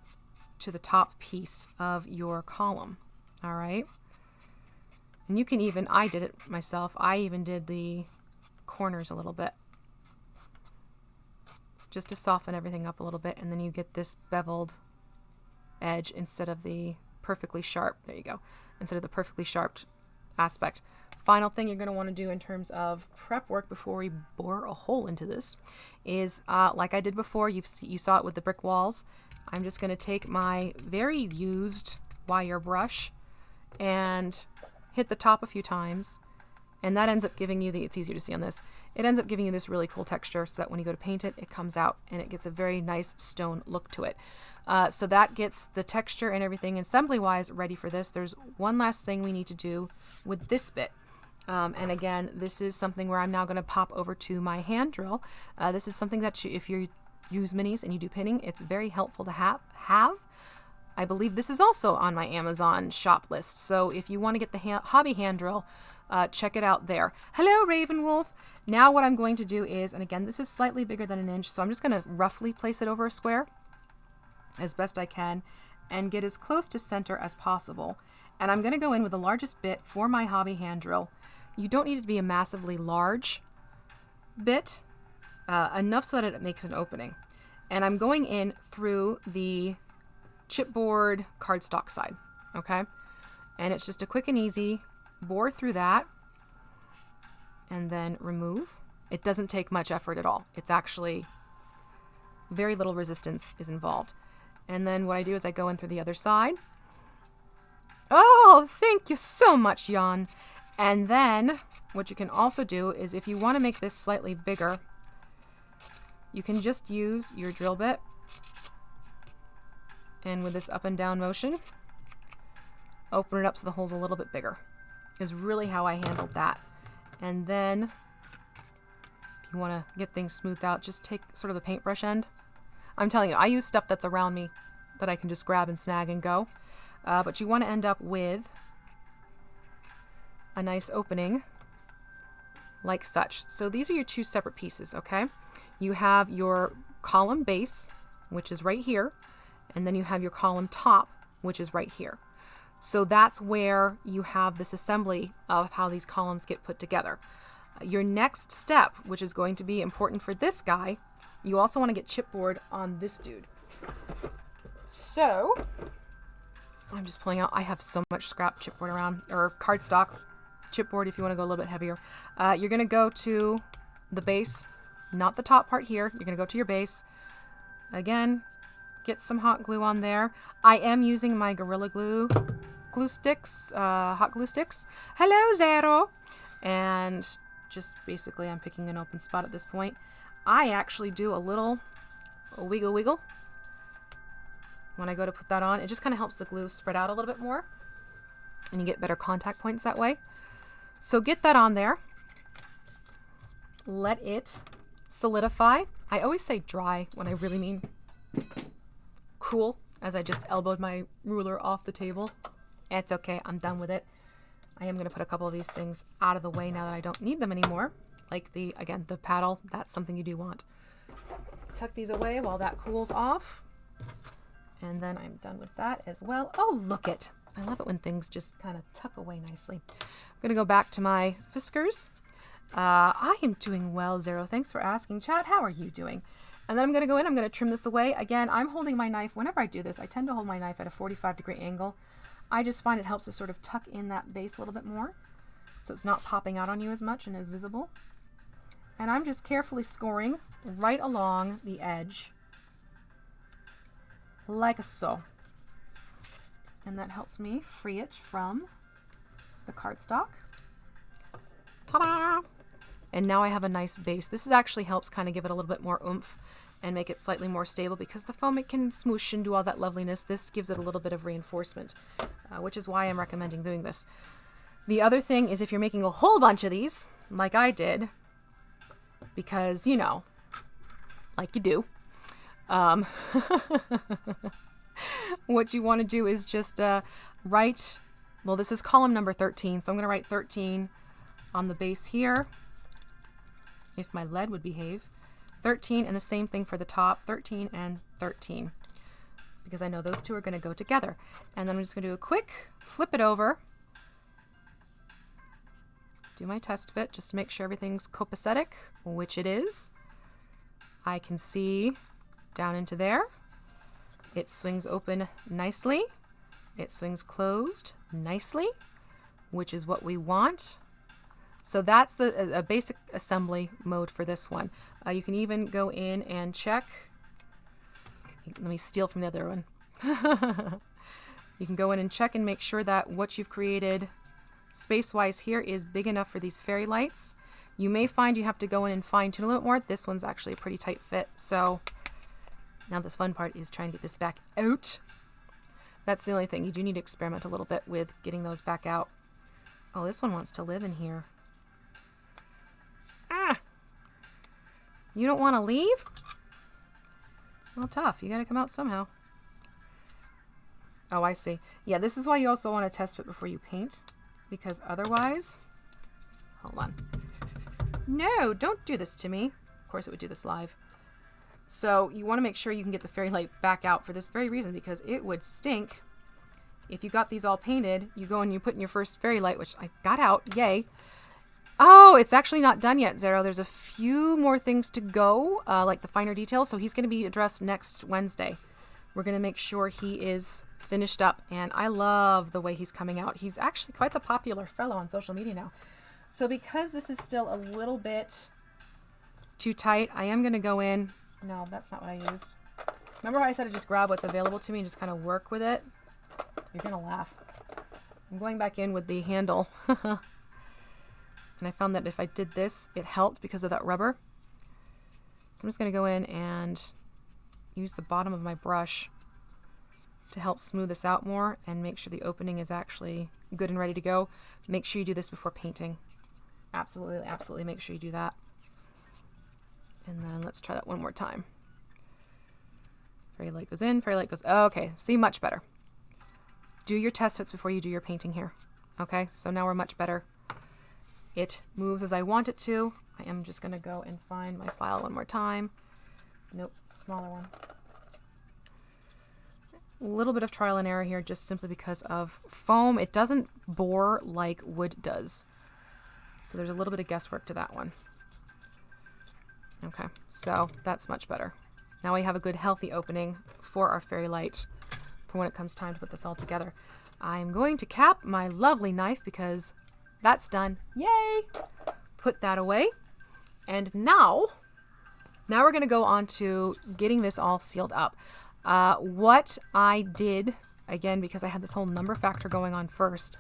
to the top piece of your column. All right. And you can even, I did it myself, I even did the corners a little bit, just to soften everything up a little bit, and then you get this beveled edge instead of the perfectly sharp, there you go, instead of the perfectly sharp aspect. Final thing you're going to want to do in terms of prep work before we bore a hole into this is, like I did before, you saw it with the brick walls, I'm just going to take my very used wire brush and hit the top a few times, and that ends up giving you it's easier to see on this, it ends up giving you this really cool texture, so that when you go to paint it, it comes out and it gets a very nice stone look to it. So that gets the texture and everything assembly wise ready for this. There's one last thing we need to do with this bit. And again, this is something where I'm now going to pop over to my hand drill. This is something that if you use minis and you do pinning, it's very helpful to have. I believe this is also on my Amazon shop list. So if you want to get the hobby hand drill, check it out there. Hello, Ravenwolf. Now what I'm going to do is, and again, this is slightly bigger than an inch, so I'm just going to roughly place it over a square as best I can and get as close to center as possible. And I'm going to go in with the largest bit for my hobby hand drill. You don't need it to be a massively large bit, enough so that it makes an opening. And I'm going in through the chipboard cardstock side, okay? And it's just a quick and easy bore through that and then remove. It doesn't take much effort at all. It's actually very little resistance is involved. And then what I do is I go in through the other side. Oh, thank you so much, Jan. And then what you can also do is, if you want to make this slightly bigger, you can just use your drill bit, and with this up and down motion, open it up so the hole's a little bit bigger, is really how I handled that. And then if you want to get things smoothed out, just take sort of the paintbrush end. I'm telling you, I use stuff that's around me that I can just grab and snag and go. But you want to end up with a nice opening like such. So these are your two separate pieces, okay? You have your column base, which is right here, and then you have your column top, which is right here. So that's where you have this assembly of how these columns get put together. Your next step, which is going to be important for this guy, you also want to get chipboard on this dude. So I'm just pulling out, I have so much scrap chipboard around, or cardstock chipboard if you want to go a little bit heavier. You're going to go to the base, not the top part here. You're going to go to your base. Again, get some hot glue on there. I am using my Gorilla Glue sticks, hot glue sticks. Hello, Zero! And just basically I'm picking an open spot at this point. I actually do a little wiggle when I go to put that on. It just kind of helps the glue spread out a little bit more, and you get better contact points that way. So get that on there. Let it solidify. I always say dry when I really mean cool, as I just elbowed my ruler off the table. It's okay, I'm done with it. I am going to put a couple of these things out of the way now that I don't need them anymore. Like again, the paddle, that's something you do want. Tuck these away while that cools off. And then I'm done with that as well. Oh, look it. I love it when things just kind of tuck away nicely. I'm going to go back to my Fiskars. I am doing well, Zero. Thanks for asking. Chat, how are you doing? And then I'm going to go in. I'm going to trim this away. Again, I'm holding my knife. Whenever I do this, I tend to hold my knife at a 45-degree angle. I just find it helps to sort of tuck in that base a little bit more, so it's not popping out on you as much and as visible. And I'm just carefully scoring right along the edge, like so. And that helps me free it from the cardstock. Ta-da! And now I have a nice base. This actually helps kind of give it a little bit more oomph and make it slightly more stable, because the foam, it can smoosh and do all that loveliness. This gives it a little bit of reinforcement, which is why I'm recommending doing this. The other thing is, if you're making a whole bunch of these, like I did, because, you know, like you do, what you want to do is just write, well, this is column number 13, so I'm going to write 13 on the base here, if my lead would behave. 13, and the same thing for the top, 13 and 13, because I know those two are going to go together. And then I'm just going to do a quick flip it over, do my test fit just to make sure everything's copacetic, which it is. I can see down into there. It swings open nicely. It swings closed nicely, which is what we want. So that's a basic assembly mode for this one. You can even go in and check. Let me steal from the other one. You can go in and check and make sure that what you've created space-wise here is big enough for these fairy lights. You may find you have to go in and fine-tune a little bit more. This one's actually a pretty tight fit. So now this fun part is trying to get this back out. That's the only thing. You do need to experiment a little bit with getting those back out. Oh, this one wants to live in here. Ah! You don't want to leave? Well, tough. You got to come out somehow. Oh, I see. Yeah, this is why you also want to test fit before you paint, because otherwise... Hold on. No, don't do this to me. Of course it would do this live. So you want to make sure you can get the fairy light back out for this very reason, because it would stink if you got these all painted. You go and you put in your first fairy light, which I got out. Yay. Oh, it's actually not done yet, Zero. There's a few more things to go, like the finer details. So he's going to be addressed next Wednesday. We're going to make sure he is finished up. And I love the way he's coming out. He's actually quite the popular fellow on social media now. So because this is still a little bit too tight, I am going to go in. No, that's not what I used. Remember how I said to just grab what's available to me and just kind of work with it? You're going to laugh. I'm going back in with the handle. And I found that if I did this, it helped because of that rubber. So I'm just going to go in and use the bottom of my brush to help smooth this out more and make sure the opening is actually good and ready to go. Make sure you do this before painting. Absolutely, absolutely make sure you do that. And then let's try that one more time. Fairy light goes in, fairy light goes... Okay, see, much better. Do your test fits before you do your painting here. Okay, so now we're much better. It moves as I want it to. I am just going to go and find my file one more time. Nope, smaller one. A little bit of trial and error here just simply because of foam. It doesn't bore like wood does. So there's a little bit of guesswork to that one. Okay, so that's much better. Now we have a good healthy opening for our fairy light for when it comes time to put this all together. I'm going to cap my lovely knife because that's done. Yay! Put that away. And now we're going to go on to getting this all sealed up. What I did, again, because I had this whole number factor going on first,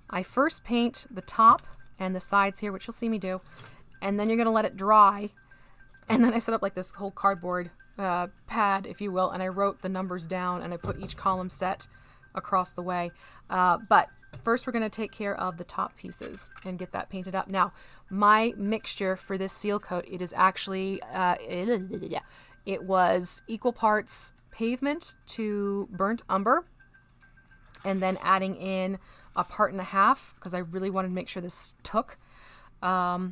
I first paint the top and the sides here, which you'll see me do, and then you're going to let it dry. And then I set up like this whole cardboard pad, if you will, and I wrote the numbers down and I put each column set across the way. But first we're going to take care of the top pieces and get that painted up. Now, my mixture for this seal coat, it is actually, it was equal parts Pavement to burnt umber, and then adding in a part and a half, because I really wanted to make sure this took, a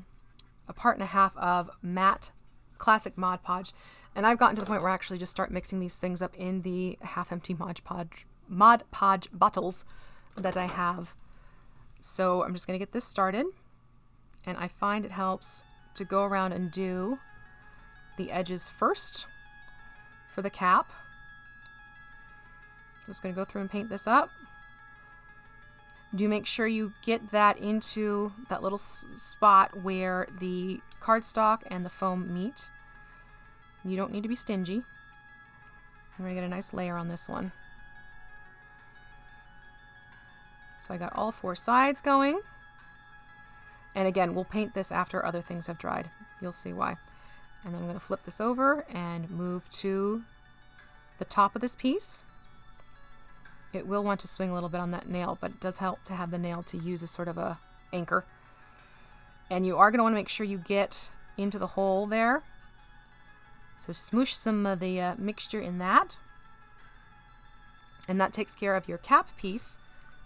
part and a half of matte classic Mod Podge. And I've gotten to the point where I actually just start mixing these things up in the half-empty Mod Podge bottles that I have. So I'm just going to get this started. And I find it helps to go around and do the edges first for the cap. Just going to go through and paint this up. Do make sure you get that into that little spot where the cardstock and the foam meet. You don't need to be stingy. I'm going to get a nice layer on this one. So I got all 4 sides going. And again, we'll paint this after other things have dried. You'll see why. And then I'm going to flip this over and move to the top of this piece. It will want to swing a little bit on that nail, but it does help to have the nail to use as sort of a anchor. And you are going to want to make sure you get into the hole there. So smoosh some of the mixture in that. And that takes care of your cap piece,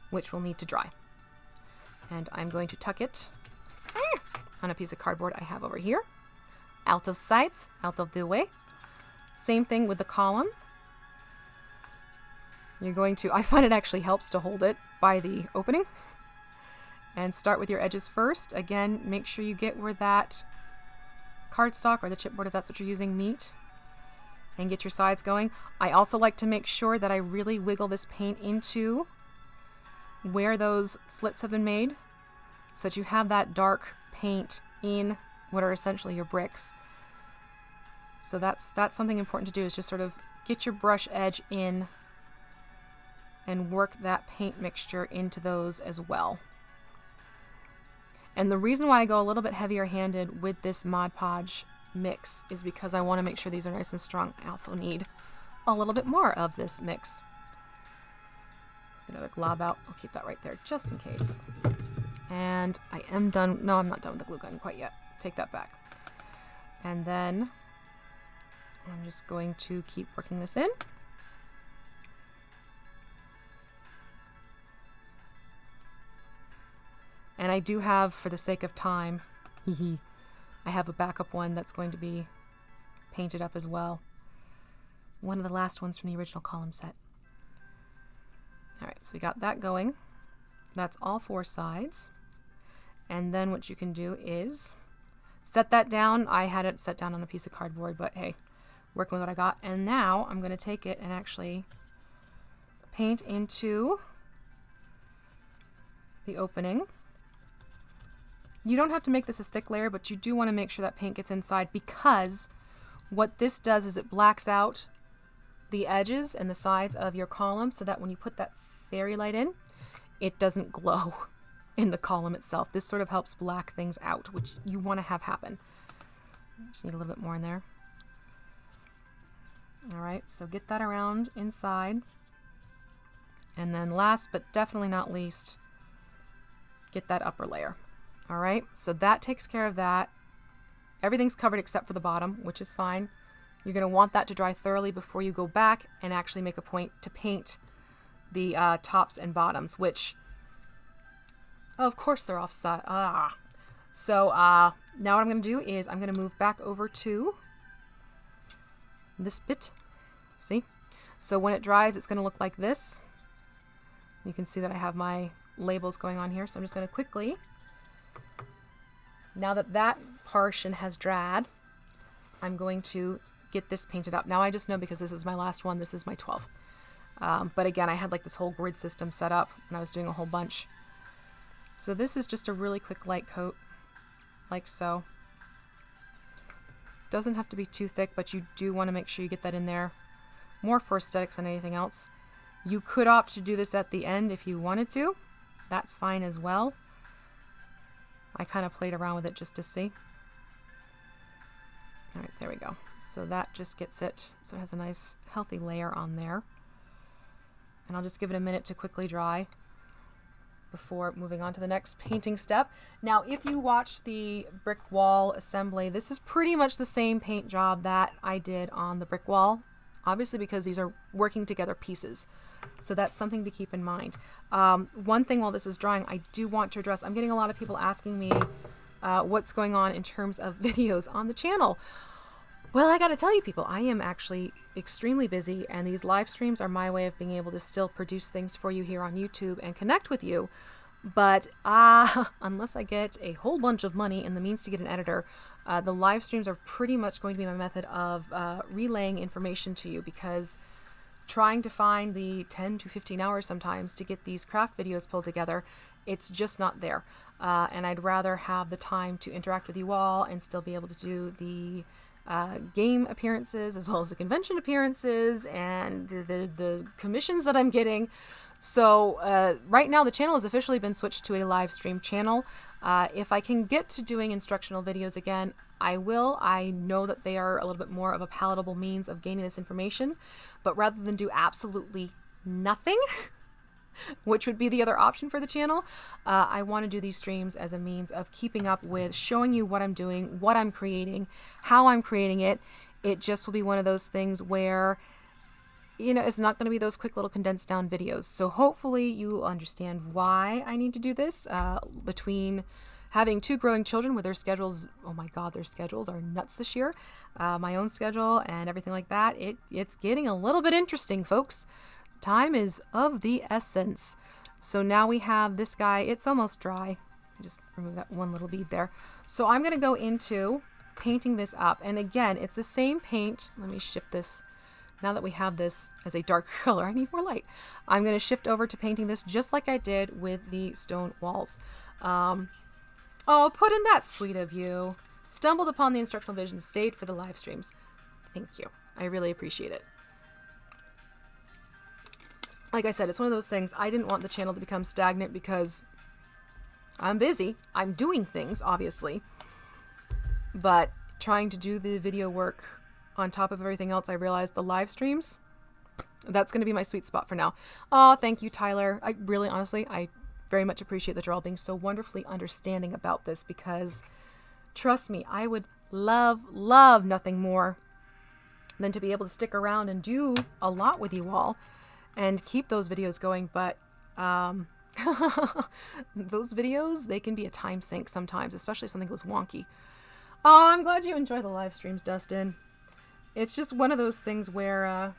which will need to dry. And I'm going to tuck it on a piece of cardboard I have over here. Out of sight, out of the way. Same thing with the column. You're going to, I find it actually helps to hold it by the opening. And start with your edges first. Again, make sure you get where that cardstock or the chipboard, if that's what you're using, meet. And get your sides going. I also like to make sure that I really wiggle this paint into where those slits have been made, so that you have that dark paint in what are essentially your bricks. So that's something important to do, is just sort of get your brush edge in and work that paint mixture into those as well. And the reason why I go a little bit heavier handed with this Mod Podge mix is because I want to make sure these are nice and strong. I also need a little bit more of this mix. Another glob out. I'll keep that right there just in case. And I am done. No, I'm not done with the glue gun quite yet. Take that back. And then I'm just going to keep working this in. And I do have, for the sake of time, I have a backup one that's going to be painted up as well. One of the last ones from the original column set. Alright, so we got that going. That's all 4 sides. And then what you can do is set that down. I had it set down on a piece of cardboard, but hey, working with what I got. And now I'm going to take it and actually paint into the opening. You don't have to make this a thick layer, but you do want to make sure that paint gets inside, because what this does is it blacks out the edges and the sides of your column, so that when you put that fairy light in, it doesn't glow in the column itself. This sort of helps black things out, which you want to have happen. Just need a little bit more in there. Alright, so get that around inside. And then last but definitely not least, get that upper layer. Alright, so that takes care of that. Everything's covered except for the bottom, which is fine. You're going to want that to dry thoroughly before you go back and actually make a point to paint the tops and bottoms, which, oh, of course they're offside. So now what I'm going to do is I'm going to move back over to this bit. See? So when it dries, it's going to look like this. You can see that I have my labels going on here, so I'm just going to quickly, now that that portion has dried, I'm going to get this painted up. Now I just know, because this is my last one, this is my 12. But again, I had like this whole grid system set up when I was doing a whole bunch. So this is just a really quick light coat, like so. Doesn't have to be too thick, but you do want to make sure you get that in there more for aesthetics than anything else. You could opt to do this at the end if you wanted to. That's fine as well. I kind of played around with it just to see. All right, there we go. So that just gets it, so it has a nice healthy layer on there. And I'll just give it a minute to quickly dry before moving on to the next painting step. Now, if you watch the brick wall assembly, this is pretty much the same paint job that I did on the brick wall, obviously because these are working together pieces. So that's something to keep in mind. One thing while this is drying, I do want to address, I'm getting a lot of people asking me what's going on in terms of videos on the channel. Well, I gotta tell you people, I am actually extremely busy, and these live streams are my way of being able to still produce things for you here on YouTube and connect with you. But unless I get a whole bunch of money and the means to get an editor, the live streams are pretty much going to be my method of relaying information to you, because trying to find the 10 to 15 hours sometimes to get these craft videos pulled together, it's just not there. And I'd rather have the time to interact with you all and still be able to do the game appearances as well as the convention appearances and the commissions that I'm getting. So right now the channel has officially been switched to a live stream channel. If I can get to doing instructional videos again, I will. I know that they are a little bit more of a palatable means of gaining this information, but rather than do absolutely nothing, which would be the other option for the channel, I want to do these streams as a means of keeping up with showing you what I'm doing, what I'm creating, how I'm creating it. It just will be one of those things where, you know, it's not going to be those quick little condensed down videos. So hopefully you understand why I need to do this. Between having 2 growing children with their schedules, oh my God, their schedules are nuts this year. My own schedule and everything like that. It's getting a little bit interesting, folks. Time is of the essence. So now we have this guy. It's almost dry. Just remove that one little bead there. So I'm going to go into painting this up. And again, it's the same paint. Let me shift this. Now that we have this as a dark color, I need more light. I'm going to shift over to painting this just like I did with the stone walls. Oh, put in that sweet of you. Stumbled upon the instructional vision, stayed for the live streams. Thank you. I really appreciate it. Like I said, it's one of those things. I didn't want the channel to become stagnant because I'm busy. I'm doing things, obviously. But trying to do the video work on top of everything else, I realized the live streams, that's going to be my sweet spot for now. Oh, thank you, Tyler. I really, honestly, I very much appreciate that you're all being so wonderfully understanding about this, because trust me, I would love nothing more than to be able to stick around and do a lot with you all and keep those videos going. But those videos, they can be a time sink sometimes, especially if something goes wonky. Oh, I'm glad you enjoy the live streams, Dustin. It's just one of those things where,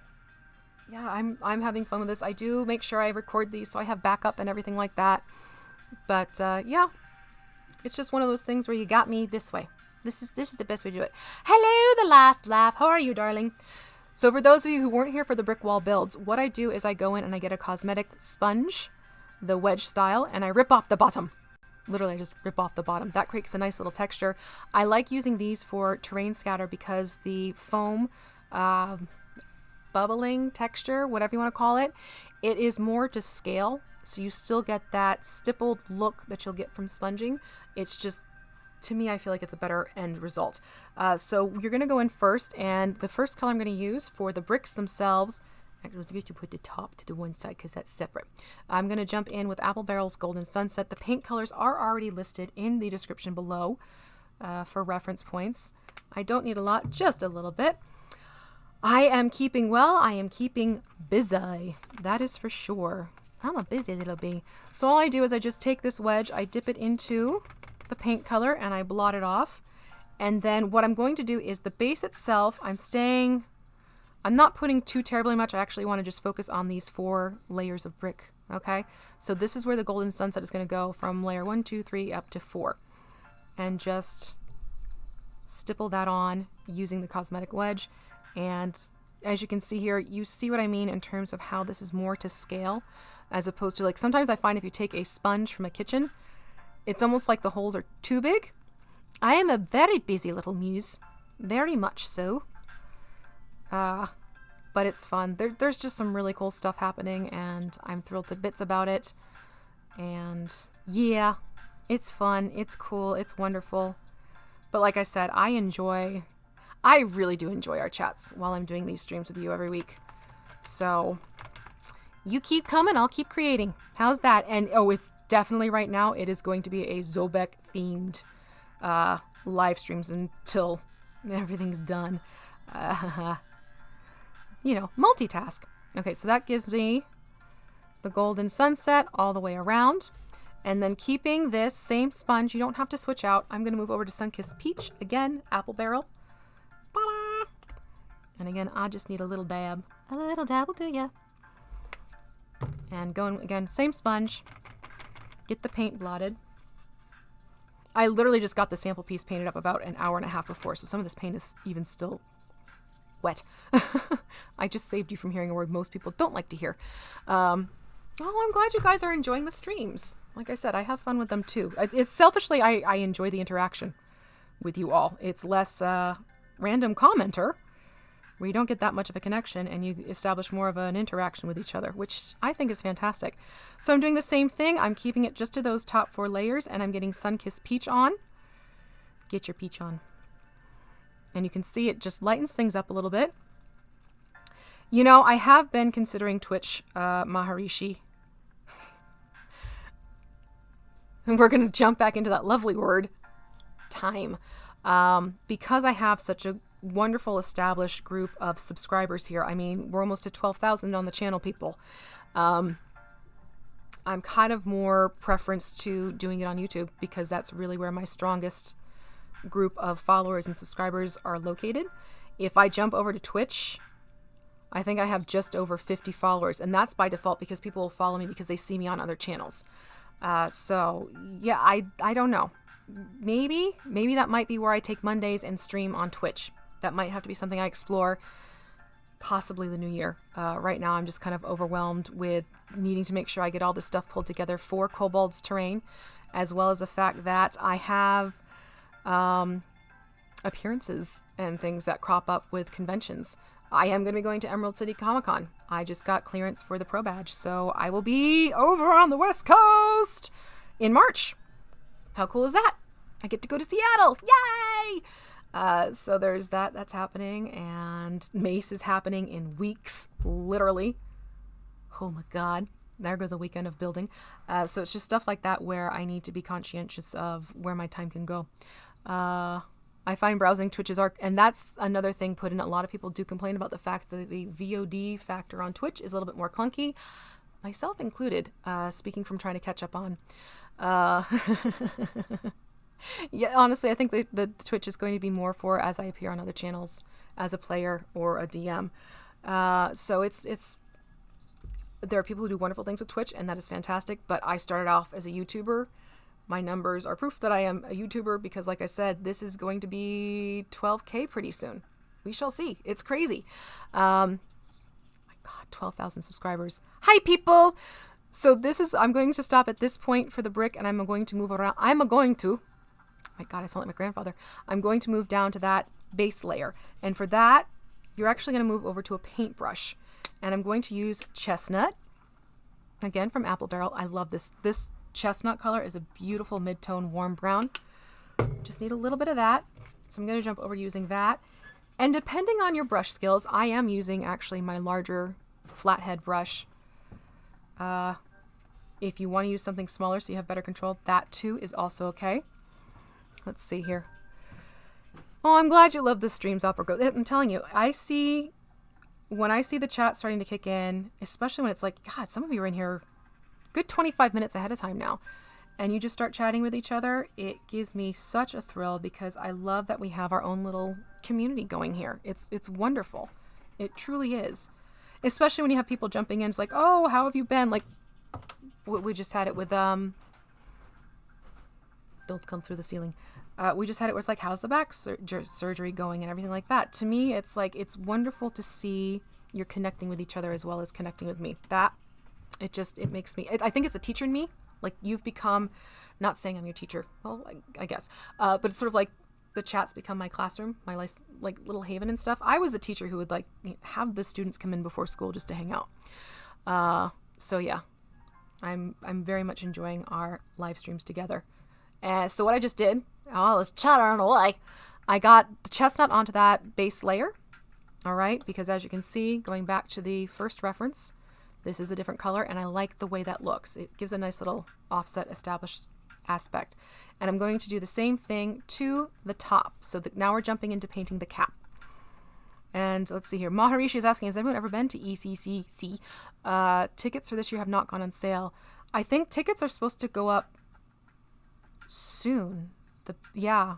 yeah, I'm having fun with this. I do make sure I record these so I have backup and everything like that. But yeah, it's just one of those things where you got me this way. This is the best way to do it. Hello, the last laugh. How are you, darling? So for those of you who weren't here for the brick wall builds, what I do is I go in and I get a cosmetic sponge, the wedge style, and I rip off the bottom. Literally, I just rip off the bottom. That creates a nice little texture. I like using these for terrain scatter because the foam bubbling texture, whatever you want to call it, it is more to scale. So you still get that stippled look that you'll get from sponging. It's just, to me, I feel like it's a better end result. So you're going to go in first, and the first color I'm going to use for the bricks themselves, actually, let's get to put the top to the one side because that's separate. I'm going to jump in with Apple Barrel's Golden Sunset. The paint colors are already listed in the description below for reference points. I don't need a lot, just a little bit. I am keeping well. I am keeping busy. That is for sure. I'm a busy little bee. So all I do is I just take this wedge, I dip it into the paint color, and I blot it off. And then what I'm going to do is the base itself, I'm not putting too terribly much. I actually want to just focus on these 4 layers of brick. Okay, so this is where the Golden Sunset is going to go, from layer 1, 2, 3 up to 4, and just stipple that on using the cosmetic wedge. And as you can see here, you see what I mean in terms of how this is more to scale, as opposed to, like, sometimes I find if you take a sponge from a kitchen, it's almost like the holes are too big. I am a very busy little muse, very much so. but it's fun. There's just some really cool stuff happening, and I'm thrilled to bits about it. And yeah, it's fun, it's cool, it's wonderful. But like I said, I really do enjoy our chats while I'm doing these streams with you every week. So you keep coming, I'll keep creating. How's that? And oh, it's definitely right now, it is going to be a Zobeck themed live streams until everything's done. Multitask. Okay, so that gives me the golden sunset all the way around. And then keeping this same sponge, you don't have to switch out. I'm going to move over to Sunkissed Peach. Again, apple barrel. Ta-da! And again, I just need a little dab. A little dab will do ya. And going again, same sponge. Get the paint blotted. I literally just got the sample piece painted up about an hour and a half before, so some of this paint is even still wet. I just saved you from hearing a word most people don't like to hear. I'm glad you guys are enjoying the streams. Like I said, I have fun with them too. It's selfishly, I enjoy the interaction with you all. It's less random commenter, where you don't get that much of a connection and you establish more of an interaction with each other, which I think is fantastic. So I'm doing the same thing. I'm keeping it just to those top 4 layers, and I'm getting Sunkissed Peach on. Get your peach on. And you can see it just lightens things up a little bit. I have been considering Twitch Maharishi. And we're going to jump back into that lovely word, time. Because I have such a wonderful established group of subscribers here. I mean, we're almost at 12,000 on the channel, people. I'm kind of more preference to doing it on YouTube because that's really where my strongest group of followers and subscribers are located. If I jump over to Twitch, I think I have just over 50 followers, and that's by default because people will follow me because they see me on other channels. So yeah, I don't know. Maybe that might be where I take Mondays and stream on Twitch. That might have to be something I explore, possibly the new year. Right now I'm just kind of overwhelmed with needing to make sure I get all this stuff pulled together for Kobold's terrain, as well as the fact that I have appearances and things that crop up with conventions. I am going to be going to Emerald City Comic Con. I just got clearance for the pro badge, so I will be over on the West Coast in March. How cool is that? I get to go to Seattle. Yay! So there's that. That's happening. And Mace is happening in weeks, literally. Oh my God. There goes a weekend of building. So it's just stuff like that where I need to be conscientious of where my time can go. I find browsing Twitch's arc, and that's another thing put in. A lot of people do complain about the fact that the VOD factor on Twitch is a little bit more clunky, myself included, speaking from trying to catch up on. Yeah, honestly, I think the Twitch is going to be more for as I appear on other channels as a player or a DM. So it's there are people who do wonderful things with Twitch, and that is fantastic, but I started off as a YouTuber. My numbers are proof that I am a YouTuber because, like I said, this is going to be 12K pretty soon. We shall see. It's crazy. My God, 12,000 subscribers. Hi, people! So I'm going to stop at this point for the brick, and I'm going to move around. My God, I sound like my grandfather. I'm going to move down to that base layer. And for that, you're actually going to move over to a paintbrush. And I'm going to use Chestnut. Again, from Apple Barrel. I love this. This Chestnut color is a beautiful mid-tone warm brown. Just need a little bit of that. So I'm going to jump over to using that. And depending on your brush skills, I am using actually my larger flathead brush. If you want to use something smaller so you have better control, that too is also okay. Let's see here. Oh, I'm glad you love the streams, Opera Growth. I'm telling you, when I see the chat starting to kick in, especially when it's like, God, some of you are in here good 25 minutes ahead of time now, and you just start chatting with each other, it gives me such a thrill because I love that we have our own little community going here. It's wonderful. It truly is. Especially when you have people jumping in. It's like, oh, how have you been? Like, we just had it with, don't come through the ceiling. We just had it where it's like, how's the back surgery going and everything like that. To me, it's like, it's wonderful to see you're connecting with each other as well as connecting with me. It makes me, I think it's a teacher in me. Like, you've become, not saying I'm your teacher, well, I guess, but it's sort of like, the chat's become my classroom, my like little haven and stuff. I was a teacher who would like have the students come in before school just to hang out. So yeah, I'm very much enjoying our live streams together. So what I just did, I was chattering away. I got the chestnut onto that base layer. All right, because as you can see, going back to the first reference, this is a different color, and I like the way that looks. It gives a nice little offset established aspect. And I'm going to do the same thing to the top. So that now we're jumping into painting the cap. And let's see here. Maharishi is asking, has anyone ever been to ECCC? Tickets for this year have not gone on sale. I think tickets are supposed to go up soon. Yeah,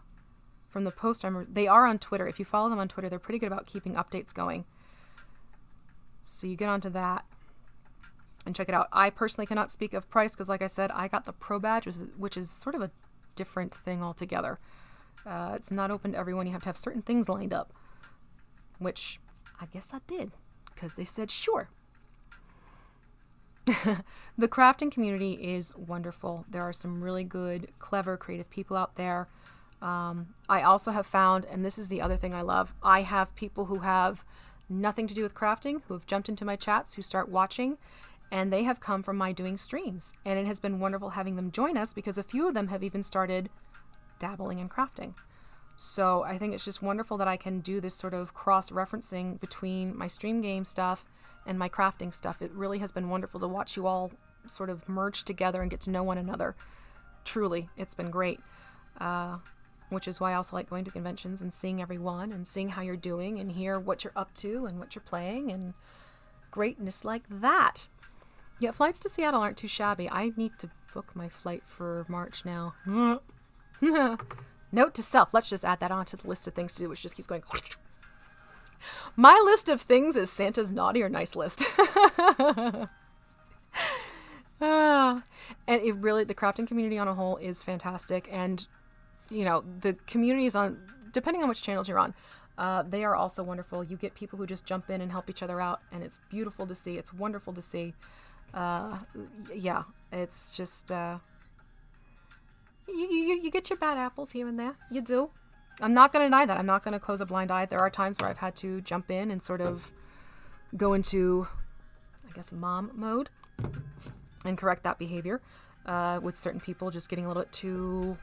from the post they are on Twitter. If you follow them on Twitter, they're pretty good about keeping updates going. So you get onto that and check it out. I personally cannot speak of price because, like I said, I got the Pro badge, which is sort of a different thing altogether. It's not open to everyone. You have to have certain things lined up, which I guess I did because they said sure. The crafting community is wonderful. There are some really good, clever, creative people out there. I also have found, and this is the other thing I love, I have people who have nothing to do with crafting who have jumped into my chats, who start watching, and they have come from my doing streams. And it has been wonderful having them join us because a few of them have even started dabbling in crafting. So I think it's just wonderful that I can do this sort of cross-referencing between my stream game stuff and my crafting stuff. It really has been wonderful to watch you all sort of merge together and get to know one another. Truly, it's been great. Which is why I also like going to conventions and seeing everyone and seeing how you're doing and hear what you're up to and what you're playing and greatness like that. Yeah, flights to Seattle aren't too shabby. I need to book my flight for March now. Note to self, let's just add that onto the list of things to do, which just keeps going. My list of things is Santa's naughty or nice list. And it really, the crafting community on a whole is fantastic. And, you know, the community is on, depending on which channels you're on, they are also wonderful. You get people who just jump in and help each other out, and it's beautiful to see. It's wonderful to see. Yeah, it's just, you get your bad apples here and there. You do. I'm not going to deny that. I'm not going to close a blind eye. There are times where I've had to jump in and sort of go into, I guess, mom mode and correct that behavior with certain people just getting a little bit too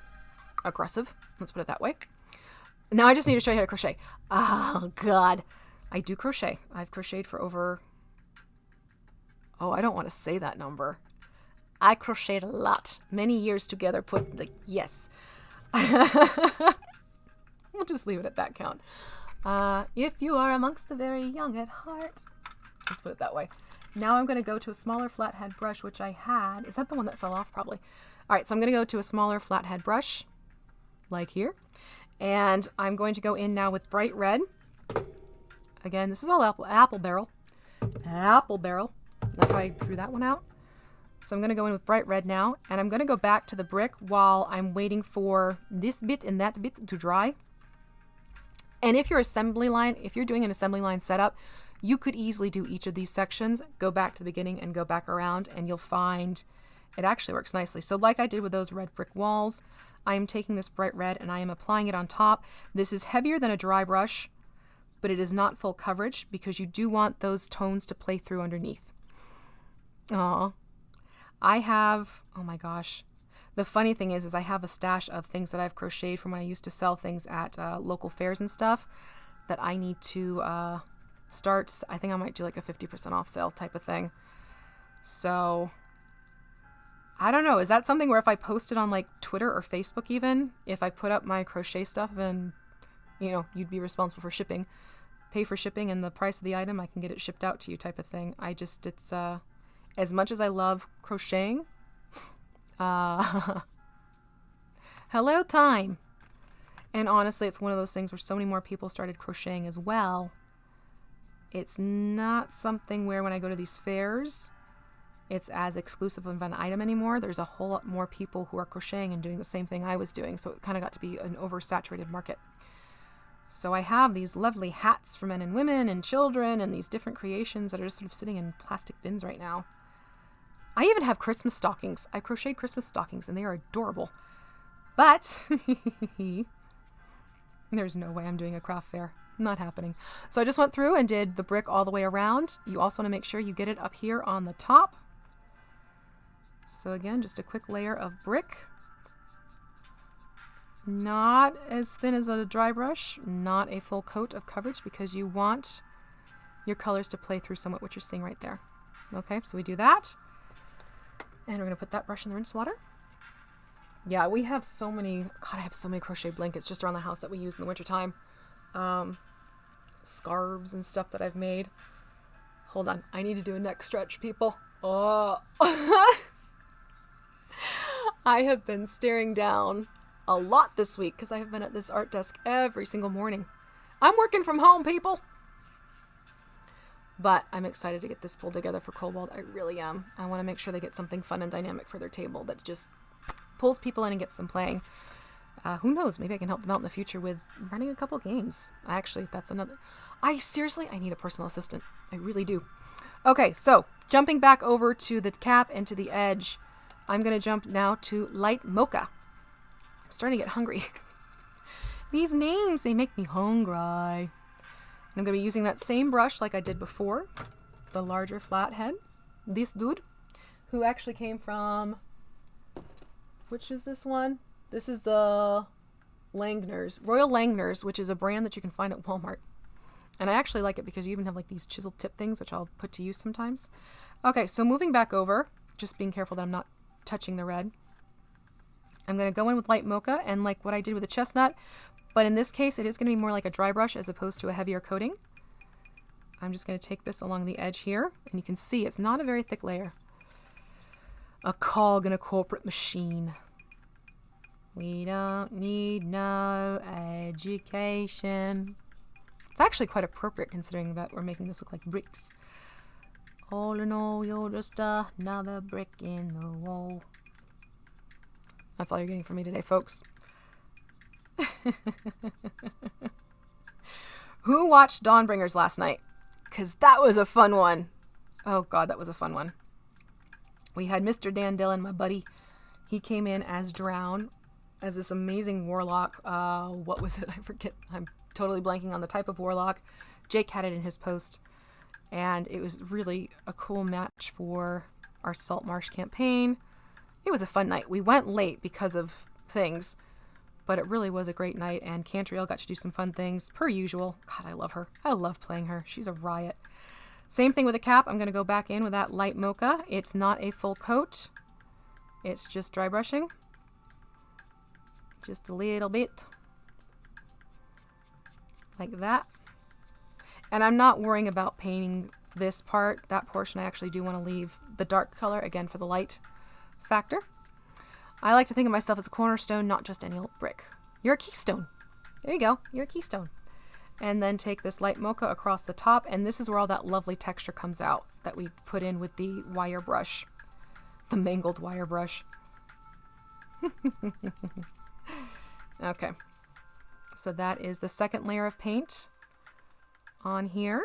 aggressive. Let's put it that way. Now I just need to show you how to crochet. Oh, God. I do crochet. I've crocheted for over... Oh, I don't want to say that number. I crocheted a lot. Many years together put the... Yes. We'll just leave it at that count. If you are amongst the very young at heart. Let's put it that way. Now I'm going to go to a smaller flathead brush, which I had. Is that the one that fell off? Probably. All right, so I'm going to go to a smaller flathead brush, like here. And I'm going to go in now with bright red. Again, this is all apple barrel. Apple barrel. That's how I drew that one out. So I'm going to go in with bright red now. And I'm going to go back to the brick while I'm waiting for this bit and that bit to dry. And if you're doing an assembly line setup, you could easily do each of these sections, go back to the beginning and go back around, and you'll find it actually works nicely. So like I did with those red brick walls, I am taking this bright red and I am applying it on top. This is heavier than a dry brush, but it is not full coverage because you do want those tones to play through underneath. Aw. I have, oh my gosh. The funny thing is I have a stash of things that I've crocheted from when I used to sell things at local fairs and stuff that I need to start. I think I might do like a 50% off sale type of thing. So I don't know. Is that something where if I post it on like Twitter or Facebook even, if I put up my crochet stuff and, you know, you'd be responsible for shipping, pay for shipping and the price of the item, I can get it shipped out to you type of thing. It's, as much as I love crocheting, hello time. And honestly, it's one of those things where so many more people started crocheting as well. It's not something where when I go to these fairs, it's as exclusive of an item anymore. There's a whole lot more people who are crocheting and doing the same thing I was doing. So it kind of got to be an oversaturated market. So I have these lovely hats for men and women and children and these different creations that are just sort of sitting in plastic bins right now. I even have Christmas stockings. I crocheted Christmas stockings and they are adorable. But There's no way I'm doing a craft fair. Not happening. So I just went through and did the brick all the way around. You also want to make sure you get it up here on the top. So again, just a quick layer of brick. Not as thin as a dry brush, not a full coat of coverage because you want your colors to play through somewhat what you're seeing right there. Okay, so we do that. And we're going to put that brush in the rinse water. Yeah, we have so many, God, I have so many crochet blankets just around the house that we use in the wintertime. Scarves and stuff that I've made. Hold on, I need to do a neck stretch, people. Oh. I have been staring down a lot this week because I have been at this art desk every single morning. I'm working from home, people. But I'm excited to get this pulled together for Kobold. I really am. I want to make sure they get something fun and dynamic for their table that just pulls people in and gets them playing. Who knows? Maybe I can help them out in the future with running a couple games. Actually, that's another... I need a personal assistant. I really do. Okay, so jumping back over to the cap and to the edge, I'm going to jump now to Light Mocha. I'm starting to get hungry. These names, they make me hungry. I'm going to be using that same brush like I did before, the larger flathead. This dude, who actually came from... Which is this one? This is the Langner's, Royal Langner's, which is a brand that you can find at Walmart. And I actually like it because you even have like these chiseled tip things, which I'll put to use sometimes. Okay, so moving back over, just being careful that I'm not touching the red. I'm going to go in with Light Mocha and like what I did with the Chestnut, but in this case it is going to be more like a dry brush as opposed to a heavier coating. I'm just going to take this along the edge here, and you can see it's not a very thick layer. A cog in a corporate machine. We don't need no education. It's actually quite appropriate considering that we're making this look like bricks. All in all, you're just another brick in the wall. That's all you're getting from me today, folks. Who watched Dawnbringers last night? Because that was a fun one. Oh, God, that was a fun one. We had Mr. Dan Dillon, my buddy. He came in as Drown, as this amazing warlock. What was it? I forget. I'm totally blanking on the type of warlock. Jake had it in his post. And it was really a cool match for our Salt Marsh campaign. It was a fun night. We went late because of things, but it really was a great night. And Cantriell got to do some fun things, per usual. God, I love her. I love playing her. She's a riot. Same thing with the cap. I'm going to go back in with that Light Mocha. It's not a full coat. It's just dry brushing. Just a little bit. Like that. And I'm not worrying about painting this part. That portion I actually do want to leave the dark color, again, for the light factor. I like to think of myself as a cornerstone, not just any old brick. You're a keystone. There you go. You're a keystone. And then take this Light Mocha across the top, and this is where all that lovely texture comes out that we put in with the wire brush. The mangled wire brush. Okay. So that is the second layer of paint on here.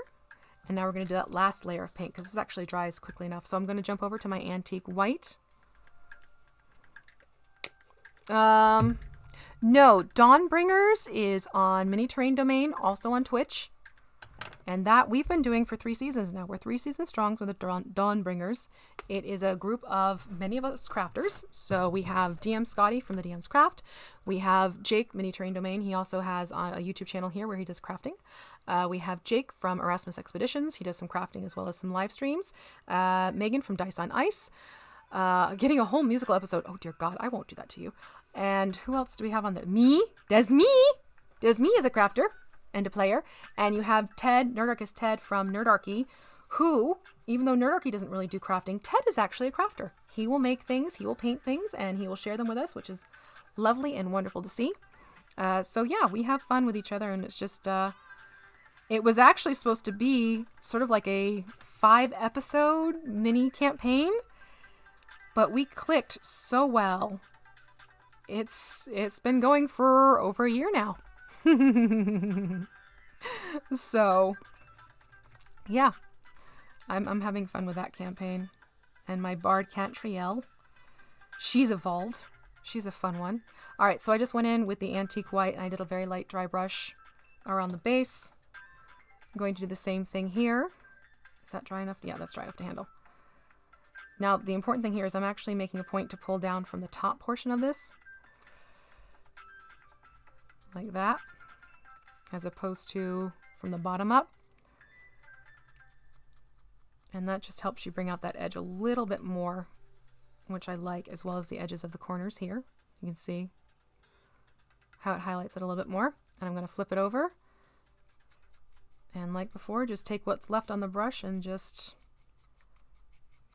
And now we're going to do that last layer of paint because this actually dries quickly enough. So I'm going to jump over to my antique white. No, Dawnbringers is on Mini Terrain Domain, also on Twitch. And that we've been doing for 3 seasons now. We're 3 seasons strong with the Dawnbringers. It is a group of many of us crafters. So we have DM Scotty from the DM's Craft. We have Jake, Mini Terrain Domain. He also has a YouTube channel here where he does crafting. We have Jake from Erasmus Expeditions. He does some crafting as well as some live streams. Megan from Dice on Ice. Getting a whole musical episode. Oh, dear God, I won't do that to you. And who else do we have on there? Me. There's me. There's me as a crafter and a player. And you have Ted, Nerdarchist Ted from Nerdarchy, who, even though Nerdarchy doesn't really do crafting, Ted is actually a crafter. He will make things, he will paint things, and he will share them with us, which is lovely and wonderful to see. So yeah, we have fun with each other, and it's just, it was actually supposed to be sort of like a 5-episode mini campaign, but we clicked so well. It's been going for over a year now. So, yeah, I'm having fun with that campaign. And my bard Cantriell, she's evolved. She's a fun one. All right, so I just went in with the antique white and I did a very light dry brush around the base. I'm going to do the same thing here. Is that dry enough? Yeah, that's dry enough to handle. Now, the important thing here is I'm actually making a point to pull down from the top portion of this. Like that. As opposed to from the bottom up. And that just helps you bring out that edge a little bit more, which I like, as well as the edges of the corners here. You can see how it highlights it a little bit more. And I'm going to flip it over. And like before, just take what's left on the brush and just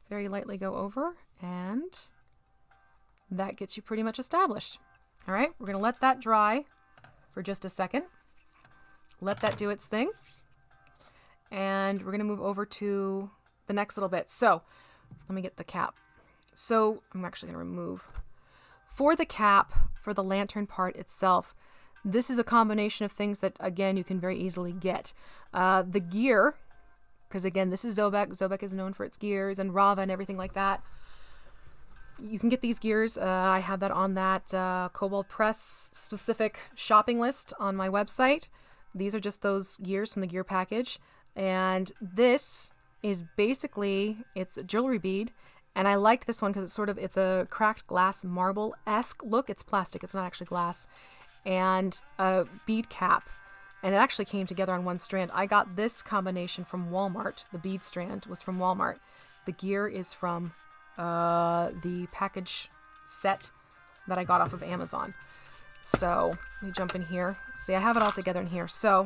very lightly go over. And that gets you pretty much established. All right, we're going to let that dry for just a second. Let that do its thing. And we're going to move over to the next little bit. So let me get the cap. So I'm actually going to remove. For the cap, for the lantern part itself, this is a combination of things that, again, you can very easily get. The gear, because again, this is Zobeck. Zobeck is known for its gears and Rava and everything like that. You can get these gears. I have that on that Kobold Press specific shopping list on my website. These are just those gears from the gear package. And this is basically, it's a jewelry bead. And I liked this one because it's a cracked glass marble-esque look. It's plastic, it's not actually glass. And a bead cap. And it actually came together on one strand. I got this combination from Walmart. The bead strand was from Walmart. The gear is from the package set that I got off of Amazon. So let me jump in here. See, I have it all together in here. So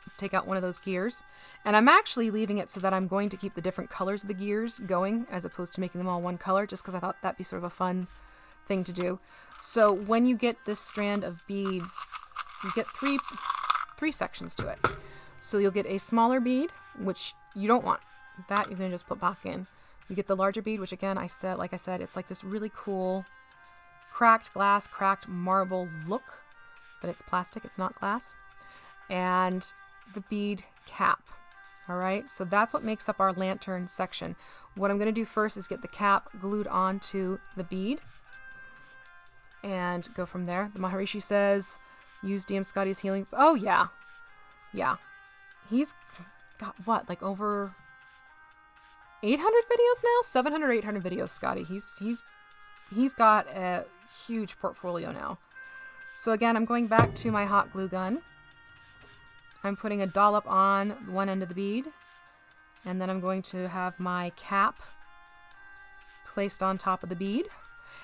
let's take out one of those gears. And I'm actually leaving it so that I'm going to keep the different colors of the gears going as opposed to making them all one color, just because I thought that'd be sort of a fun thing to do. So when you get this strand of beads, you get three sections to it. So you'll get a smaller bead, which you don't want. That you're going to just put back in. You get the larger bead, which again, like I said, it's like this really cool cracked glass, cracked marble look, but it's plastic, it's not glass. And the bead cap. All right, so that's what makes up our lantern section. What I'm going to do first is get the cap glued onto the bead and go from there. The Maharishi says, use DM Scotty's healing. Oh, yeah. Yeah. He's got what, like over 800 videos now? 700, 800 videos, Scotty. He's got a huge portfolio now. So again, I'm going back to my hot glue gun. I'm putting a dollop on one end of the bead, and then I'm going to have my cap placed on top of the bead.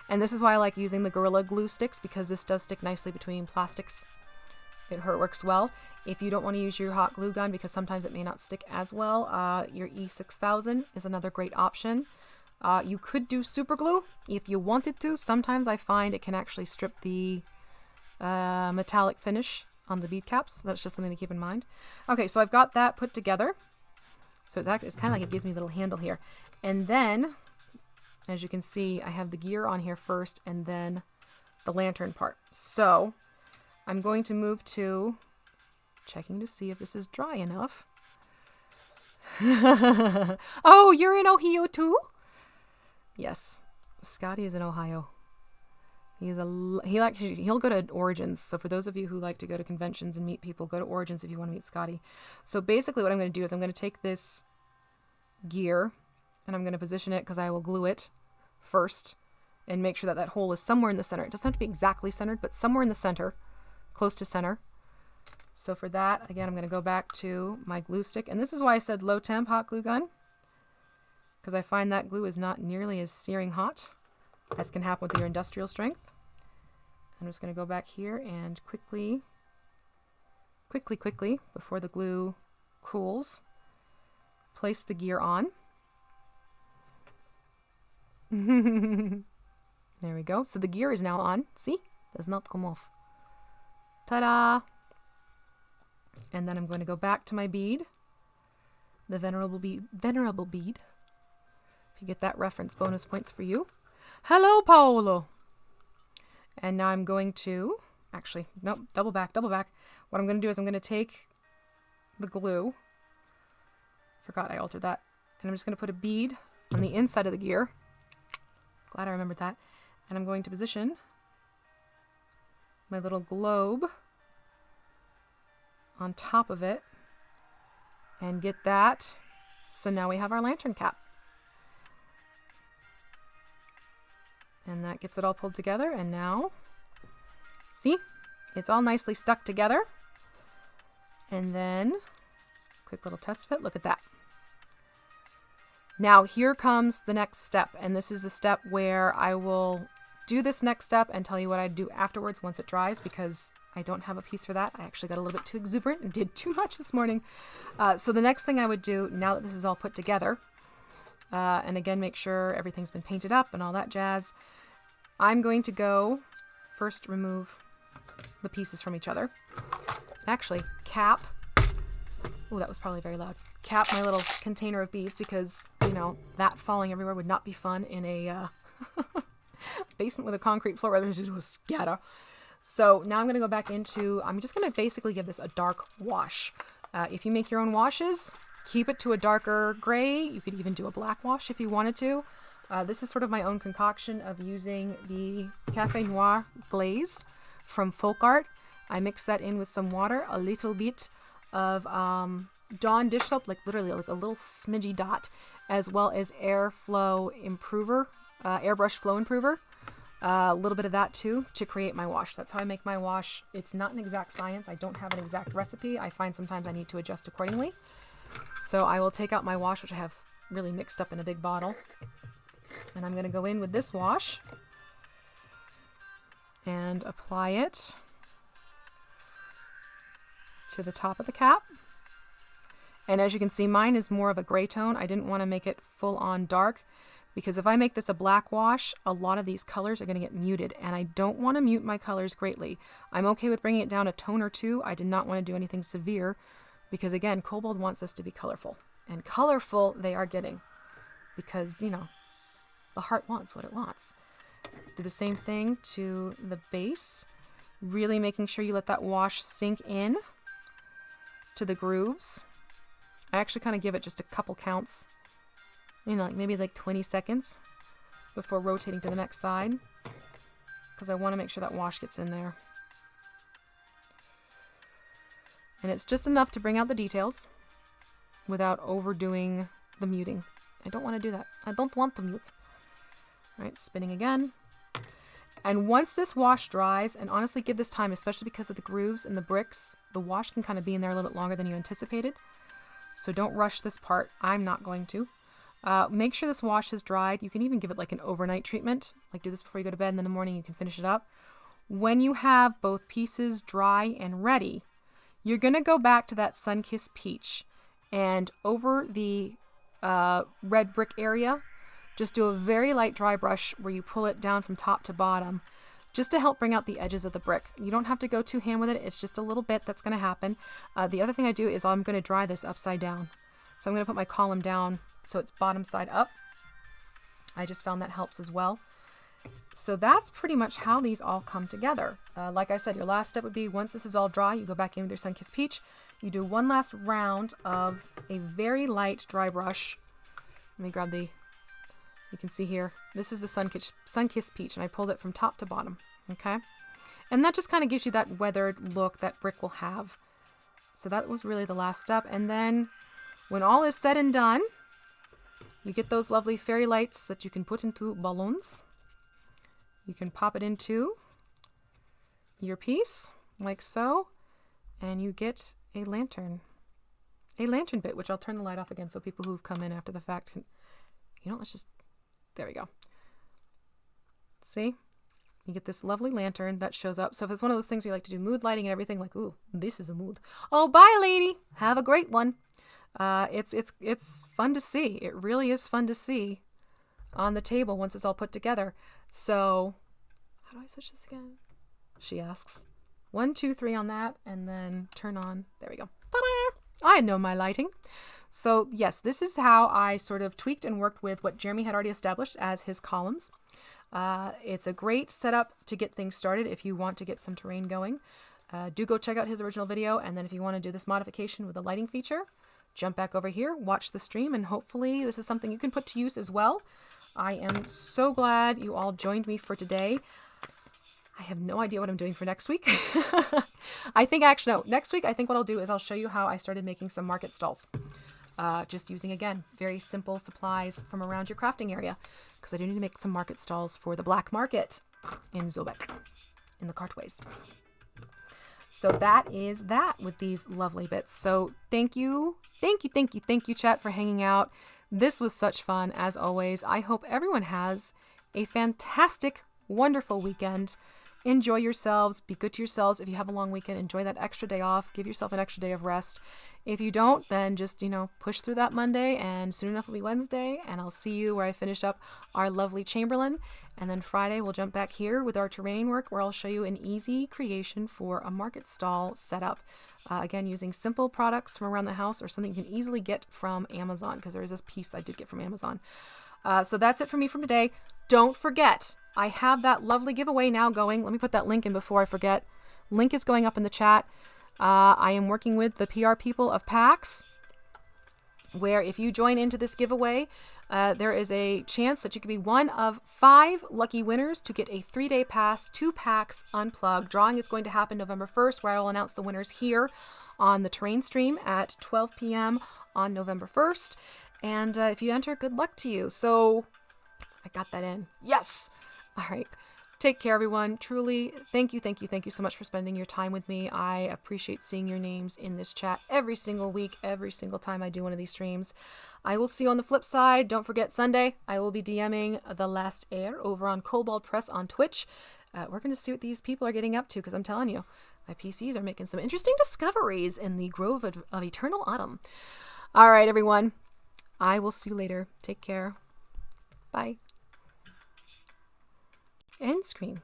And this is why I like using the Gorilla Glue sticks, because this does stick nicely between plastics. It works well. If you don't want to use your hot glue gun, because sometimes it may not stick as well, your E6000 is another great option. You could do super glue if you wanted to. Sometimes I find it can actually strip the metallic finish on the bead caps. That's just something to keep in mind. Okay, so I've got that put together. So it's kind of like it gives me a little handle here. And then, as you can see, I have the gear on here first and then the lantern part. So I'm going to move to checking to see if this is dry enough. Oh, you're in Ohio too? Yes, Scotty is in Ohio. He'll go to Origins. So for those of you who like to go to conventions and meet people, go to Origins if you want to meet Scotty. So basically what I'm going to do is I'm going to take this gear and I'm going to position it, because I will glue it first and make sure that that hole is somewhere in the center. It doesn't have to be exactly centered, but somewhere in the center, close to center. So for that, again, I'm going to go back to my glue stick. And this is why I said low temp hot glue gun, because I find that glue is not nearly as searing hot as can happen with your industrial strength. I'm just going to go back here and quickly, before the glue cools, place the gear on. There we go. So the gear is now on. See? Does not come off. Ta-da! And then I'm going to go back to my bead. The venerable bead. If you get that reference, bonus points for you. Hello, Paolo! And now I'm going to, actually, nope, double back. What I'm going to do is I'm going to take the glue. Forgot I altered that. And I'm just going to put a bead on the inside of the gear. Glad I remembered that. And I'm going to position my little globe on top of it and get that. So now we have our lantern cap. And that gets it all pulled together. And now, see, it's all nicely stuck together. And then, quick little test fit. Look at that. Now here comes the next step. And this is the step where I will do this next step and tell you what I do afterwards once it dries, because I don't have a piece for that. I actually got a little bit too exuberant and did too much this morning. So the next thing I would do, now that this is all put together, and again, make sure everything's been painted up and all that jazz, I'm going to go first remove the pieces from each other. Actually, cap. Oh, that was probably very loud. Cap my little container of beads, because, you know, that falling everywhere would not be fun in a basement with a concrete floor where there's just a scatter. So now I'm going to go back into, I'm just going to basically give this a dark wash. If you make your own washes, keep it to a darker gray. You could even do a black wash if you wanted to. This is sort of my own concoction of using the Café Noir glaze from Folk Art. I mix that in with some water, a little bit of Dawn dish soap, like literally like a little smidgy dot, as well as airflow improver, airbrush flow improver. A little bit of that too to create my wash. That's how I make my wash. It's not an exact science. I don't have an exact recipe. I find sometimes I need to adjust accordingly. So I will take out my wash, which I have really mixed up in a big bottle. And I'm going to go in with this wash and apply it to the top of the cap. And as you can see, mine is more of a gray tone. I didn't want to make it full on dark, because if I make this a black wash, a lot of these colors are going to get muted, and I don't want to mute my colors greatly. I'm okay with bringing it down a tone or two. I did not want to do anything severe, because again, Kobold wants us to be colorful, and colorful they are getting, because, you know, the heart wants what it wants. Do the same thing to the base, really making sure you let that wash sink in to the grooves. I actually kind of give it just a couple counts, you know, like maybe like 20 seconds before rotating to the next side, because I want to make sure that wash gets in there. And it's just enough to bring out the details without overdoing the muting. I don't want to do that. I don't want to mute. All right, spinning again. And once this wash dries, and honestly give this time, especially because of the grooves and the bricks, the wash can kind of be in there a little bit longer than you anticipated. So don't rush this part. I'm not going to. Make sure this wash is dried. You can even give it like an overnight treatment. Like do this before you go to bed, and then in the morning you can finish it up. When you have both pieces dry and ready, you're going to go back to that Sunkissed peach, and over the red brick area, just do a very light dry brush where you pull it down from top to bottom, just to help bring out the edges of the brick. You don't have to go too ham with it. It's just a little bit that's going to happen. The other thing I do is I'm going to dry this upside down. So I'm going to put my column down so it's bottom side up. I just found that helps as well. So that's pretty much how these all come together. Like I said, your last step would be, once this is all dry, you go back in with your Sunkissed peach. You do one last round of a very light dry brush. Let me grab the, you can see here, this is the Sunkissed peach, and I pulled it from top to bottom, okay? And that just kind of gives you that weathered look that brick will have. So that was really the last step. And then when all is said and done, you get those lovely fairy lights that you can put into balloons. You can pop it into your piece, like so, and you get a lantern bit, which I'll turn the light off again so people who've come in after the fact can, you know, let's just, there we go. See? You get this lovely lantern that shows up. So if it's one of those things where you like to do mood lighting and everything, like, ooh, this is a mood. Oh, bye, lady. Have a great one. It's fun to see. It really is fun to see on the table once it's all put together. So, how do I switch this again? She asks. 1, 2, 3 on that, and then turn on. There we go. Ta-da! I know my lighting. So yes, this is how I sort of tweaked and worked with what Jeremy had already established as his columns. It's a great setup to get things started if you want to get some terrain going. Do go check out his original video, and then if you want to do this modification with the lighting feature, jump back over here, watch the stream, and hopefully this is something you can put to use as well. I am so glad you all joined me for today. I have no idea what I'm doing for next week. I think actually, no, next week, I think what I'll do is I'll show you how I started making some market stalls. Just using, again, very simple supplies from around your crafting area. Because I do need to make some market stalls for the black market in Zobeck, in the cartways. So that is that with these lovely bits. So thank you, chat, for hanging out. This was such fun, as always. I hope everyone has a fantastic, wonderful weekend. Enjoy yourselves. Be good to yourselves. If you have a long weekend, enjoy that extra day off. Give yourself an extra day of rest. If you don't, then just, push through that Monday, and soon enough will be Wednesday, and I'll see you where I finish up our lovely Chamberlain. And then Friday, we'll jump back here with our terrain work, where I'll show you an easy creation for a market stall setup. Again, using simple products from around the house or something you can easily get from Amazon, because there is this piece I did get from Amazon. So that's it for me from today. Don't forget, I have that lovely giveaway now going. Let me put that link in before I forget. Link is going up in the chat. I am working with the PR people of PAX, where if you join into this giveaway, there is a chance that you could be one of 5 lucky winners to get a 3-day pass to PAX Unplugged. Drawing is going to happen November 1st, where I will announce the winners here on the terrain stream at 12 p.m. on November 1st. And if you enter, good luck to you. So I got that in. Yes! All right. Take care, everyone. Truly, thank you so much for spending your time with me. I appreciate seeing your names in this chat every single week, every single time I do one of these streams. I will see you on the flip side. Don't forget, Sunday, I will be DMing The Last Heir over on Kobold Press on Twitch. We're going to see what these people are getting up to, because I'm telling you, my PCs are making some interesting discoveries in the Grove of Eternal Autumn. All right, everyone. I will see you later. Take care. Bye. End screen.